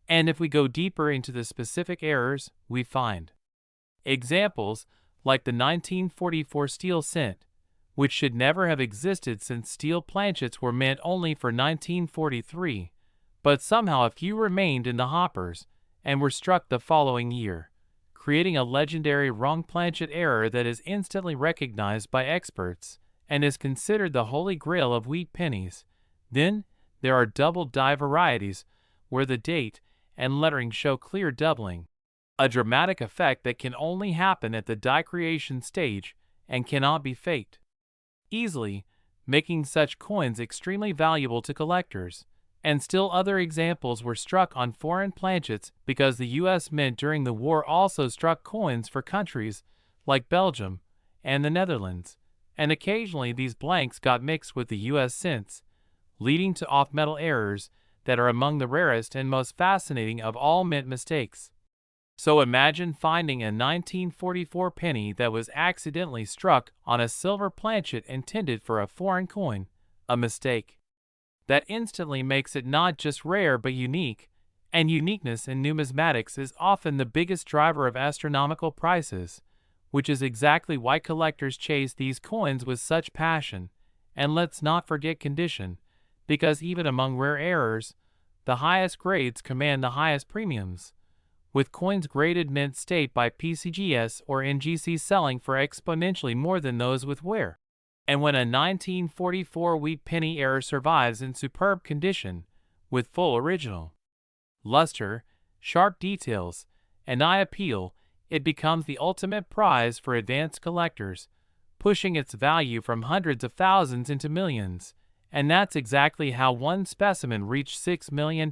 And if we go deeper into the specific errors, we find examples like the 1944 steel cent, which should never have existed since steel planchets were meant only for 1943, but somehow a few remained in the hoppers and were struck the following year, creating a legendary wrong planchet error that is instantly recognized by experts and is considered the holy grail of wheat pennies. Then, there are double die varieties, where the date and lettering show clear doubling, a dramatic effect that can only happen at the die creation stage and cannot be faked easily, making such coins extremely valuable to collectors. And still other examples were struck on foreign planchets because the U.S. Mint during the war also struck coins for countries like Belgium and the Netherlands, and occasionally these blanks got mixed with the U.S. cents, leading to off-metal errors that are among the rarest and most fascinating of all mint mistakes. So imagine finding a 1944 penny that was accidentally struck on a silver planchet intended for a foreign coin, a mistake that instantly makes it not just rare but unique, and uniqueness in numismatics is often the biggest driver of astronomical prices, which is exactly why collectors chase these coins with such passion. And let's not forget condition, because even among rare errors, the highest grades command the highest premiums, with coins graded mint state by PCGS or NGC selling for exponentially more than those with wear. And when a 1944 wheat penny error survives in superb condition, with full original luster, sharp details, and eye appeal, it becomes the ultimate prize for advanced collectors, pushing its value from hundreds of thousands into millions. And that's exactly how one specimen reached $6 million,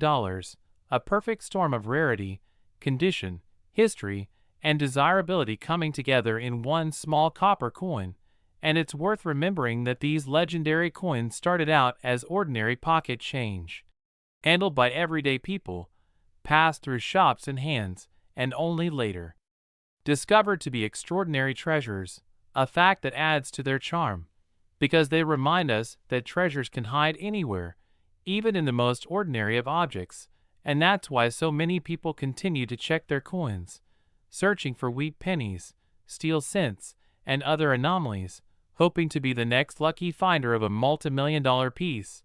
a perfect storm of rarity, condition, history, and desirability coming together in one small copper coin. And it's worth remembering that these legendary coins started out as ordinary pocket change, handled by everyday people, passed through shops and hands, and only later discovered to be extraordinary treasures, a fact that adds to their charm, because they remind us that treasures can hide anywhere, even in the most ordinary of objects. And that's why so many people continue to check their coins, searching for wheat pennies, steel cents, and other anomalies, hoping to be the next lucky finder of a multi-million-dollar piece.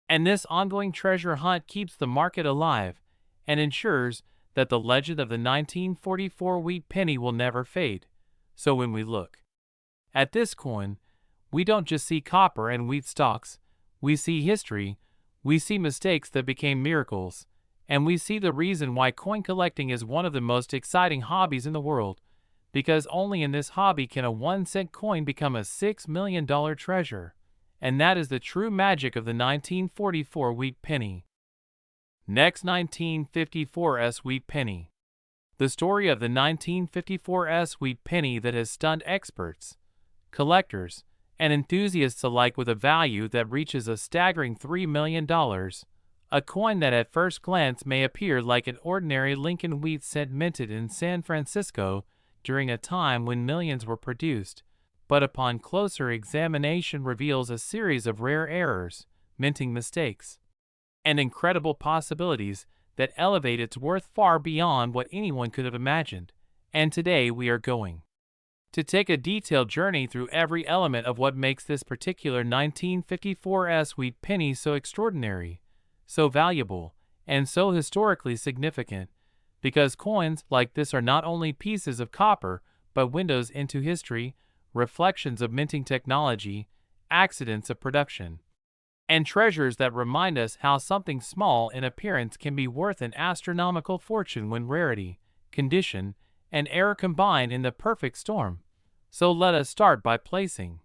And this ongoing treasure hunt keeps the market alive and ensures that the legend of the 1944 wheat penny will never fade. So when we look at this coin, we don't just see copper and wheat stalks, we see history, we see mistakes that became miracles, and we see the reason why coin collecting is one of the most exciting hobbies in the world, because only in this hobby can a 1-cent coin become a $6 million treasure, and that is the true magic of the 1944 wheat penny. Next, 1954's wheat penny. The story of the 1954's wheat penny that has stunned experts, collectors, and enthusiasts alike with a value that reaches a staggering $3 million, a coin that at first glance may appear like an ordinary Lincoln wheat cent minted in San Francisco during a time when millions were produced, but upon closer examination reveals a series of rare errors, minting mistakes, and incredible possibilities that elevate its worth far beyond what anyone could have imagined. And today we are going to take a detailed journey through every element of what makes this particular 1954 sweet penny so extraordinary, so valuable, and so historically significant, because coins like this are not only pieces of copper, but windows into history, reflections of minting technology, accidents of production, and treasures that remind us how something small in appearance can be worth an astronomical fortune when rarity, condition, and error combine in the perfect storm. So let us start by placing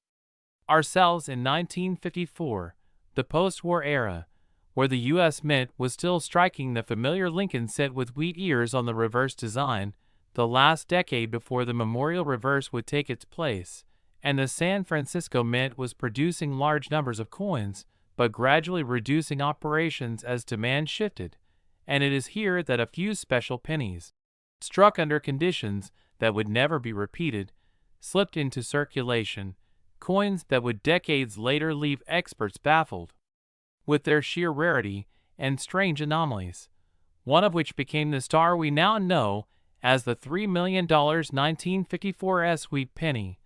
ourselves in 1954, the post-war era, where the U.S. Mint was still striking the familiar Lincoln set with wheat ears on the reverse design, the last decade before the memorial reverse would take its place, and the San Francisco Mint was producing large numbers of coins, but gradually reducing operations as demand shifted, and it is here that a few special pennies, struck under conditions that would never be repeated, slipped into circulation, coins that would decades later leave experts baffled with their sheer rarity and strange anomalies, one of which became the star we now know as the $3 million 1954 sweet penny.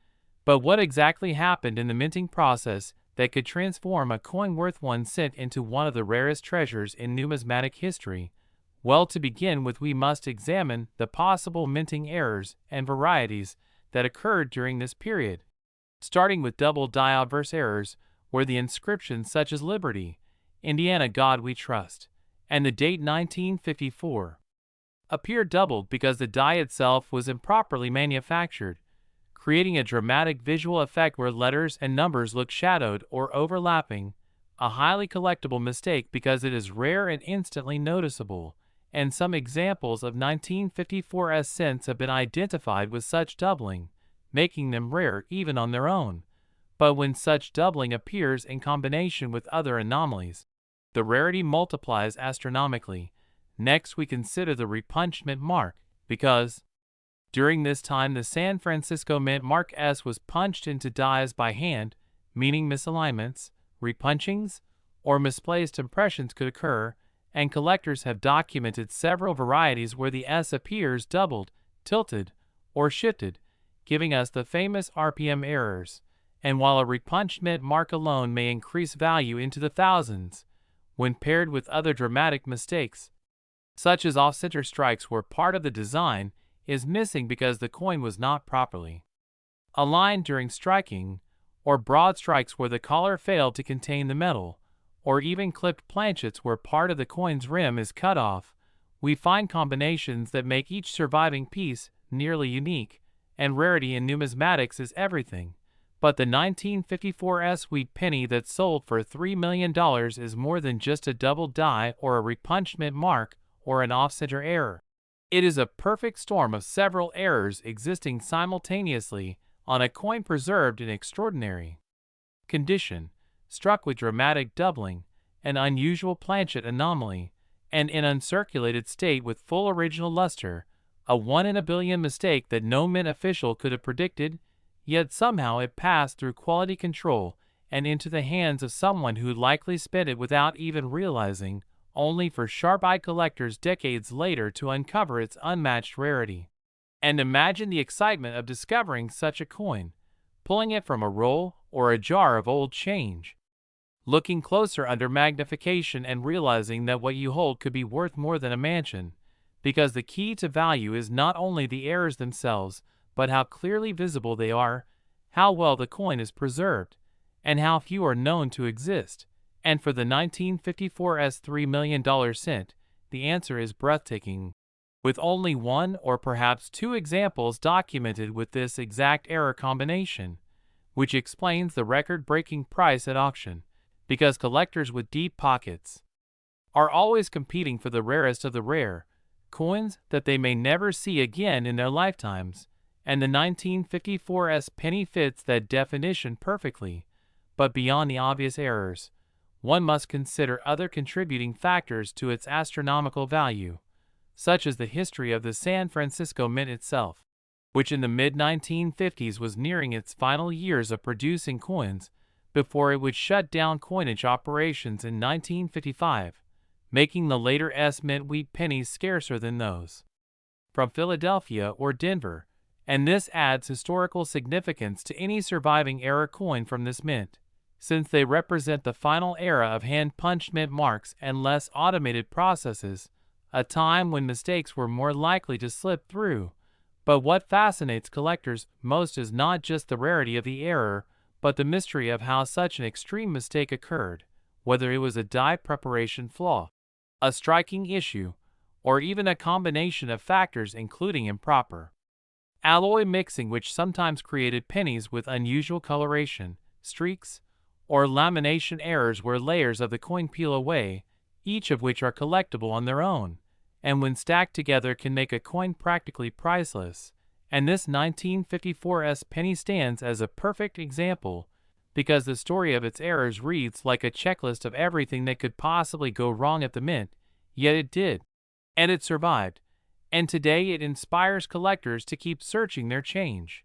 But what exactly happened in the minting process that could transform a coin worth 1 cent into one of the rarest treasures in numismatic history? Well, to begin with, we must examine the possible minting errors and varieties that occurred during this period, starting with double die obverse errors, where the inscriptions such as Liberty, Indiana God We Trust, and the date 1954 appear doubled because the die itself was improperly manufactured, creating a dramatic visual effect where letters and numbers look shadowed or overlapping, a highly collectible mistake because it is rare and instantly noticeable, and some examples of 1954 cents have been identified with such doubling, making them rare even on their own. But when such doubling appears in combination with other anomalies, the rarity multiplies astronomically. Next, we consider the repunchment mark, because during this time the San Francisco Mint Mark S was punched into dies by hand, meaning misalignments, repunchings, or misplaced impressions could occur, and collectors have documented several varieties where the S appears doubled, tilted, or shifted, giving us the famous RPM errors. And while a repunchment mark alone may increase value into the thousands, when paired with other dramatic mistakes, such as off-center strikes where part of the design is missing because the coin was not properly aligned during striking, or broad strikes where the collar failed to contain the metal, or even clipped planchets where part of the coin's rim is cut off, we find combinations that make each surviving piece nearly unique, and rarity in numismatics is everything. But the 1954 sweet penny that sold for $3 million is more than just a double die or a repunchment mark or an off-center error. It is a perfect storm of several errors existing simultaneously on a coin preserved in extraordinary condition, struck with dramatic doubling, an unusual planchet anomaly, and in uncirculated state with full original luster, a 1 in a billion mistake that no mint official could have predicted, yet somehow it passed through quality control and into the hands of someone who likely spent it without even realizing, only for sharp-eyed collectors decades later to uncover its unmatched rarity. And imagine the excitement of discovering such a coin, pulling it from a roll or a jar of old change, looking closer under magnification and realizing that what you hold could be worth more than a mansion, because the key to value is not only the errors themselves, but how clearly visible they are, how well the coin is preserved, and how few are known to exist. And for the 1954's $3 million cent, the answer is breathtaking, with only one or perhaps two examples documented with this exact error combination, which explains the record-breaking price at auction, because collectors with deep pockets are always competing for the rarest of the rare, coins that they may never see again in their lifetimes, and the 1954's penny fits that definition perfectly. But beyond the obvious errors, one must consider other contributing factors to its astronomical value, such as the history of the San Francisco Mint itself, which in the mid-1950s was nearing its final years of producing coins before it would shut down coinage operations in 1955. making the later S-mint wheat pennies scarcer than those from Philadelphia or Denver, and this adds historical significance to any surviving era coin from this mint, since they represent the final era of hand-punched mint marks and less automated processes, a time when mistakes were more likely to slip through. But what fascinates collectors most is not just the rarity of the error, but the mystery of how such an extreme mistake occurred, whether it was a die preparation flaw, a striking issue, or even a combination of factors including improper alloy mixing, which sometimes created pennies with unusual coloration, streaks, or lamination errors where layers of the coin peel away, each of which are collectible on their own, and when stacked together can make a coin practically priceless. And this 1954's penny stands as a perfect example, because the story of its errors reads like a checklist of everything that could possibly go wrong at the mint, yet it did. And it survived. And today it inspires collectors to keep searching their change.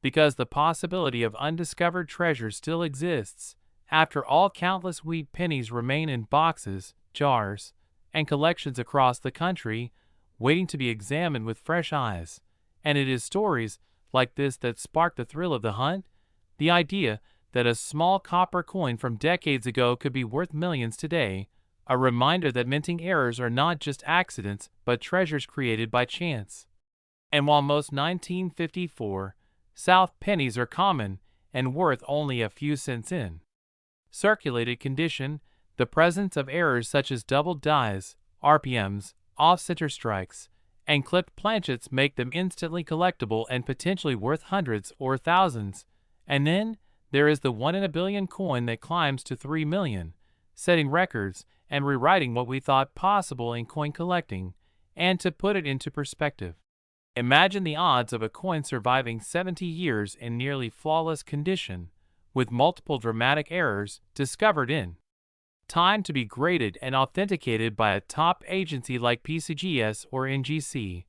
Because the possibility of undiscovered treasure still exists. After all, countless wheat pennies remain in boxes, jars, and collections across the country, waiting to be examined with fresh eyes. And it is stories like this that spark the thrill of the hunt. The idea that a small copper coin from decades ago could be worth millions today, a reminder that minting errors are not just accidents but treasures created by chance. And while most 1954 South pennies are common and worth only a few cents in circulated condition, the presence of errors such as doubled dies, RPMs, off-center strikes, and clipped planchets make them instantly collectible and potentially worth hundreds or thousands. And then there is the 1 in a billion coin that climbs to 3 million, setting records and rewriting what we thought possible in coin collecting. And to put it into perspective, imagine the odds of a coin surviving 70 years in nearly flawless condition, with multiple dramatic errors discovered in time to be graded and authenticated by a top agency like PCGS or NGC,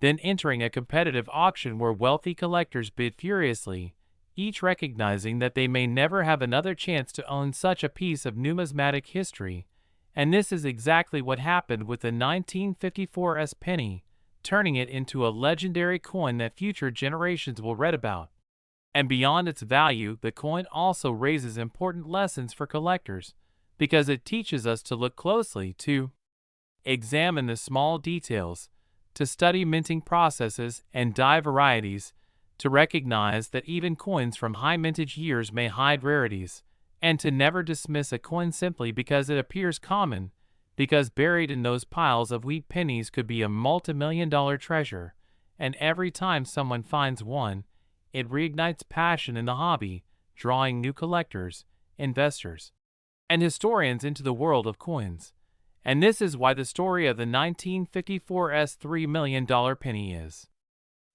then entering a competitive auction where wealthy collectors bid furiously, each recognizing that they may never have another chance to own such a piece of numismatic history. And this is exactly what happened with the 1954's penny, turning it into a legendary coin that future generations will read about. And beyond its value, the coin also raises important lessons for collectors, because it teaches us to look closely, to examine the small details, to study minting processes and die varieties, to recognize that even coins from high mintage years may hide rarities, and to never dismiss a coin simply because it appears common, because buried in those piles of wheat pennies could be a multi-million-dollar treasure, and every time someone finds one, it reignites passion in the hobby, drawing new collectors, investors, and historians into the world of coins. And this is why the story of the 1954's $3 million penny is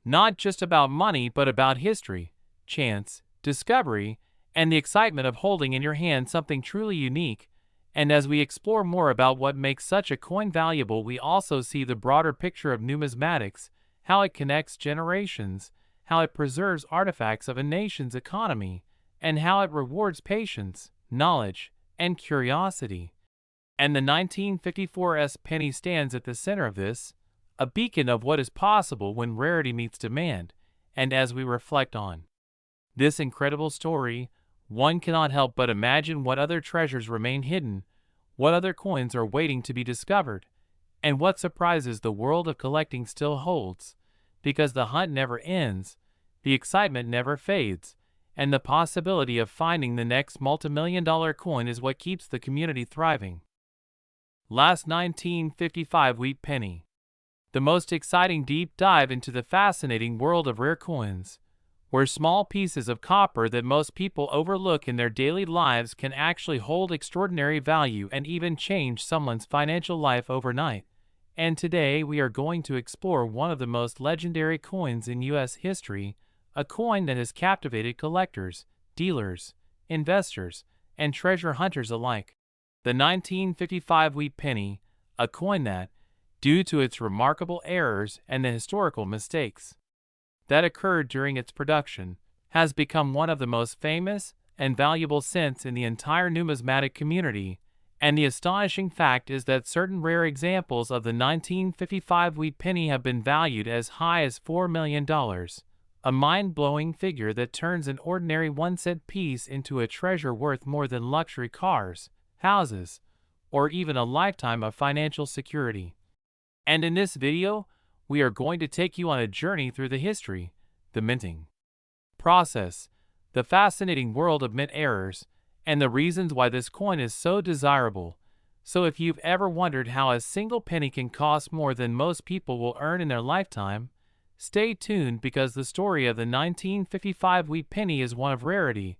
not just about money but about history, chance, discovery, and the excitement of holding in your hand something truly unique. And as we explore more about what makes such a coin valuable, we also see the broader picture of numismatics, how it connects generations, how it preserves artifacts of a nation's economy, and how it rewards patience, knowledge, and curiosity. And the 1954's penny stands at the center of this, a beacon of what is possible when rarity meets demand. And as we reflect on this incredible story, one cannot help but imagine what other treasures remain hidden, what other coins are waiting to be discovered, and what surprises the world of collecting still holds, because the hunt never ends, the excitement never fades, and the possibility of finding the next multi-million-dollar coin is what keeps the community thriving. Last 1955 wheat penny. The most exciting deep dive into the fascinating world of rare coins, where small pieces of copper that most people overlook in their daily lives can actually hold extraordinary value and even change someone's financial life overnight. And today we are going to explore one of the most legendary coins in U.S. history, a coin that has captivated collectors, dealers, investors, and treasure hunters alike. The 1955 wheat penny, a coin that, due to its remarkable errors and the historical mistakes that occurred during its production, has become one of the most famous and valuable cents in the entire numismatic community. And the astonishing fact is that certain rare examples of the 1955 wheat penny have been valued as high as $4 million, a mind-blowing figure that turns an ordinary 1-cent piece into a treasure worth more than luxury cars, houses, or even a lifetime of financial security. And in this video, we are going to take you on a journey through the history, the minting process, the fascinating world of mint errors, and the reasons why this coin is so desirable. So if you've ever wondered how a single penny can cost more than most people will earn in their lifetime, stay tuned because the story of the 1955 wheat penny is one of rarity,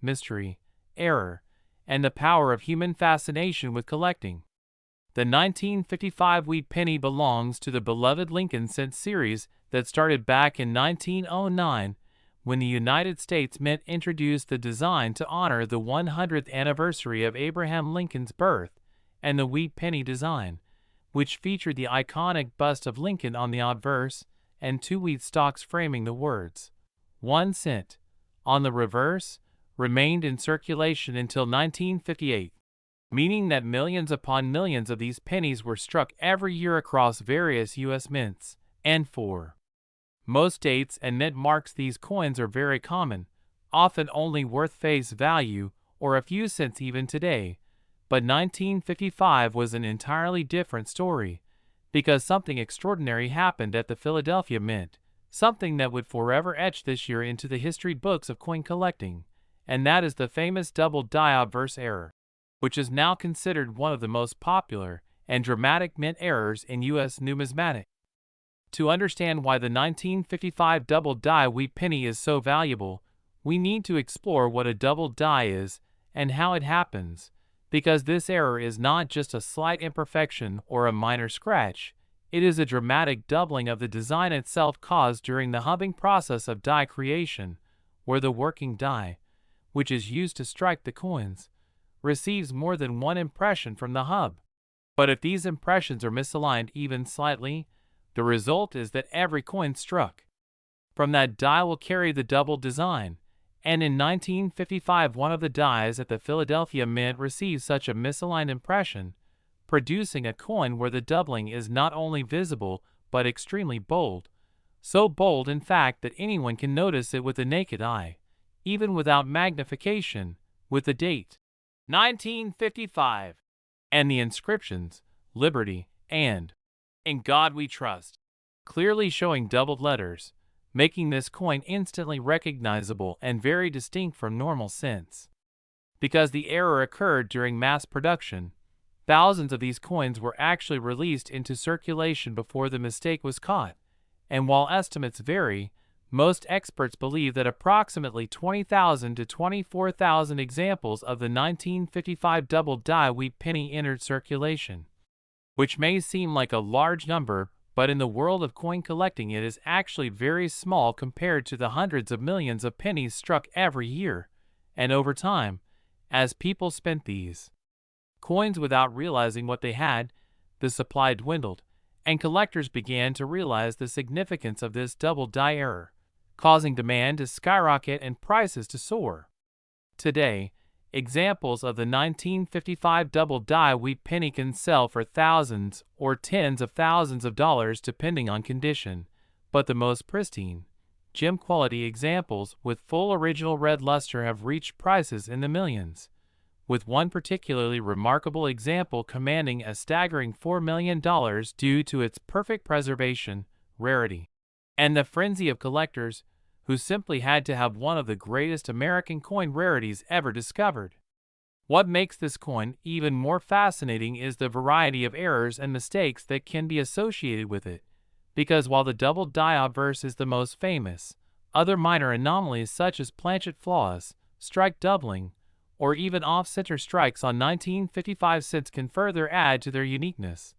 mystery, error, and the power of human fascination with collecting. The 1955 wheat penny belongs to the beloved Lincoln cent series that started back in 1909 when the United States Mint introduced the design to honor the 100th anniversary of Abraham Lincoln's birth, and the wheat penny design, which featured the iconic bust of Lincoln on the obverse and 2 wheat stalks framing the words 1 cent on the reverse, remained in circulation until 1958, meaning that millions upon millions of these pennies were struck every year across various U.S. mints, and for most dates and mint marks these coins are very common, often only worth face value or a few cents even today. But 1955 was an entirely different story, because something extraordinary happened at the Philadelphia Mint, something that would forever etch this year into the history books of coin collecting, and that is the famous double die obverse error, which is now considered one of the most popular and dramatic mint errors in U.S. numismatics. To understand why the 1955 double die wheat penny is so valuable, we need to explore what a double die is and how it happens, because this error is not just a slight imperfection or a minor scratch, it is a dramatic doubling of the design itself caused during the hubbing process of die creation, where the working die, which is used to strike the coins, receives more than one impression from the hub. But if these impressions are misaligned even slightly, the result is that every coin struck from that die will carry the double design, and in 1955 one of the dies at the Philadelphia Mint received such a misaligned impression, producing a coin where the doubling is not only visible but extremely bold, so bold in fact that anyone can notice it with the naked eye, even without magnification, with the date 1955 and the inscriptions Liberty and In God We Trust, clearly showing doubled letters, making this coin instantly recognizable and very distinct from normal cents. Because the error occurred during mass production, thousands of these coins were actually released into circulation before the mistake was caught, and while estimates vary, most experts believe that approximately 20,000 to 24,000 examples of the 1955 double die wheat penny entered circulation, which may seem like a large number, but in the world of coin collecting it is actually very small compared to the hundreds of millions of pennies struck every year, and over time, as people spent these coins without realizing what they had, the supply dwindled, and collectors began to realize the significance of this double die error, causing demand to skyrocket and prices to soar. Today, examples of the 1955 double die wheat penny can sell for thousands or tens of thousands of dollars depending on condition, but the most pristine, gem-quality examples with full original red luster have reached prices in the millions, with one particularly remarkable example commanding a staggering $4 million due to its perfect preservation, rarity, and the frenzy of collectors who simply had to have one of the greatest American coin rarities ever discovered. What makes this coin even more fascinating is the variety of errors and mistakes that can be associated with it, because while the double die obverse is the most famous, other minor anomalies such as planchet flaws, strike doubling, or even off-center strikes on 1955 cents can further add to their uniqueness.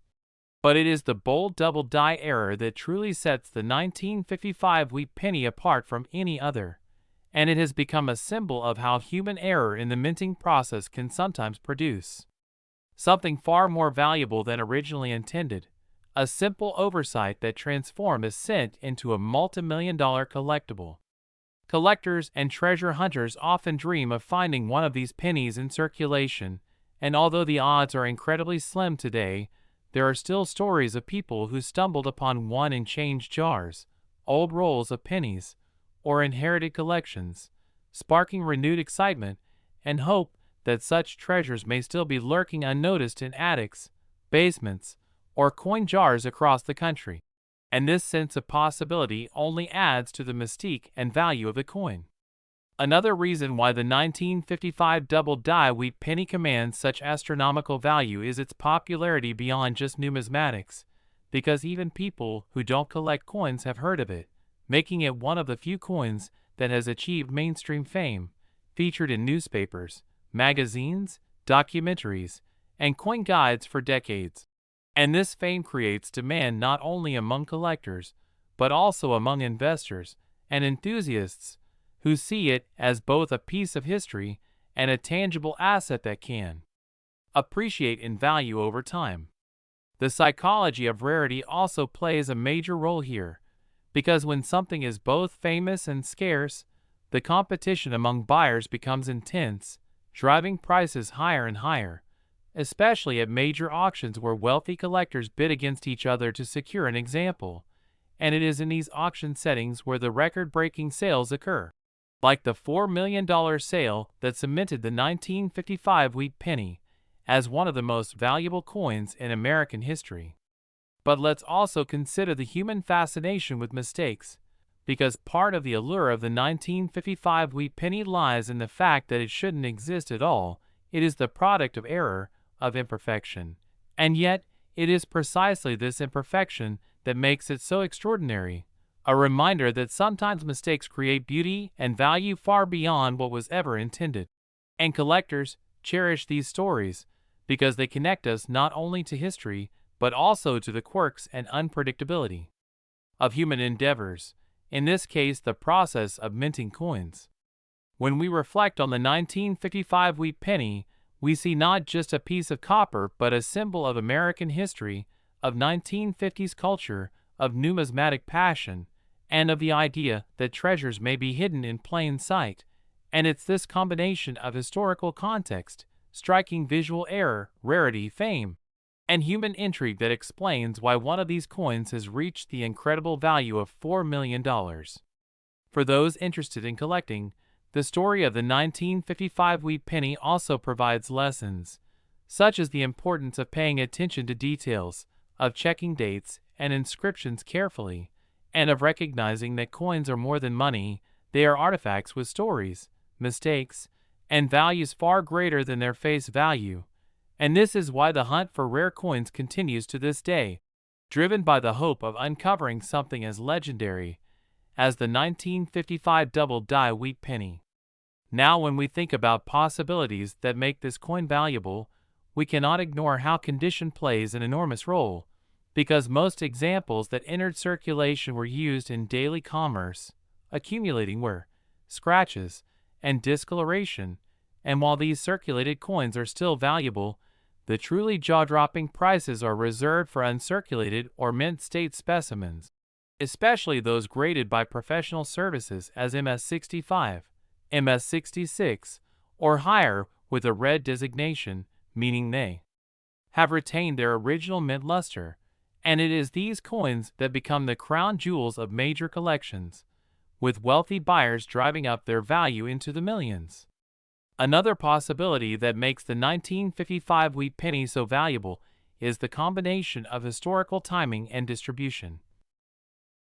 But it is the bold double die error that truly sets the 1955 wheat penny apart from any other, and it has become a symbol of how human error in the minting process can sometimes produce something far more valuable than originally intended, a simple oversight that transformed a cent into a multi-million-dollar collectible. Collectors and treasure hunters often dream of finding one of these pennies in circulation, And although the odds are incredibly slim today, there are still stories of people who stumbled upon one in change jars, old rolls of pennies, or inherited collections, sparking renewed excitement and hope that such treasures may still be lurking unnoticed in attics, basements, or coin jars across the country. And this sense of possibility only adds to the mystique and value of the coin. Another reason why the 1955 double-die wheat penny commands such astronomical value is its popularity beyond just numismatics, because even people who don't collect coins have heard of it, making it one of the few coins that has achieved mainstream fame, featured in newspapers, magazines, documentaries, and coin guides for decades. And this fame creates demand not only among collectors, but also among investors and enthusiasts who see it as both a piece of history and a tangible asset that can appreciate in value over time. The psychology of rarity also plays a major role here, because when something is both famous and scarce, the competition among buyers becomes intense, driving prices higher and higher, especially at major auctions where wealthy collectors bid against each other to secure an example. And it is in these auction settings where the record-breaking sales occur, like the $4 million sale that cemented the 1955 wheat penny as one of the most valuable coins in American history. But let's also consider the human fascination with mistakes, because part of the allure of the 1955 wheat penny lies in the fact that it shouldn't exist at all. It is the product of error, of imperfection. And yet, it is precisely this imperfection that makes it so extraordinary, a reminder that sometimes mistakes create beauty and value far beyond what was ever intended. And collectors cherish these stories because they connect us not only to history, but also to the quirks and unpredictability of human endeavors, in this case the process of minting coins. When we reflect on the 1955 wheat penny, we see not just a piece of copper but a symbol of American history, of 1950s culture, of numismatic passion, and of the idea that treasures may be hidden in plain sight. And it's this combination of historical context, striking visual error, rarity, fame, and human intrigue that explains why one of these coins has reached the incredible value of $4 million. For those interested in collecting, the story of the 1955 wheat penny also provides lessons, such as the importance of paying attention to details, of checking dates and inscriptions carefully, and of recognizing that coins are more than money. They are artifacts with stories, mistakes, and values far greater than their face value. And this is why the hunt for rare coins continues to this day, driven by the hope of uncovering something as legendary as the 1955 double-die wheat penny. Now, when we think about possibilities that make this coin valuable, we cannot ignore how condition plays an enormous role, because most examples that entered circulation were used in daily commerce, accumulating wear, scratches, and discoloration, and while these circulated coins are still valuable, the truly jaw-dropping prices are reserved for uncirculated or mint-state specimens, especially those graded by professional services as MS65, MS66, or higher with a red designation, meaning they have retained their original mint luster. And it is these coins that become the crown jewels of major collections, with wealthy buyers driving up their value into the millions. Another possibility that makes the 1955 wheat penny so valuable is the combination of historical timing and distribution.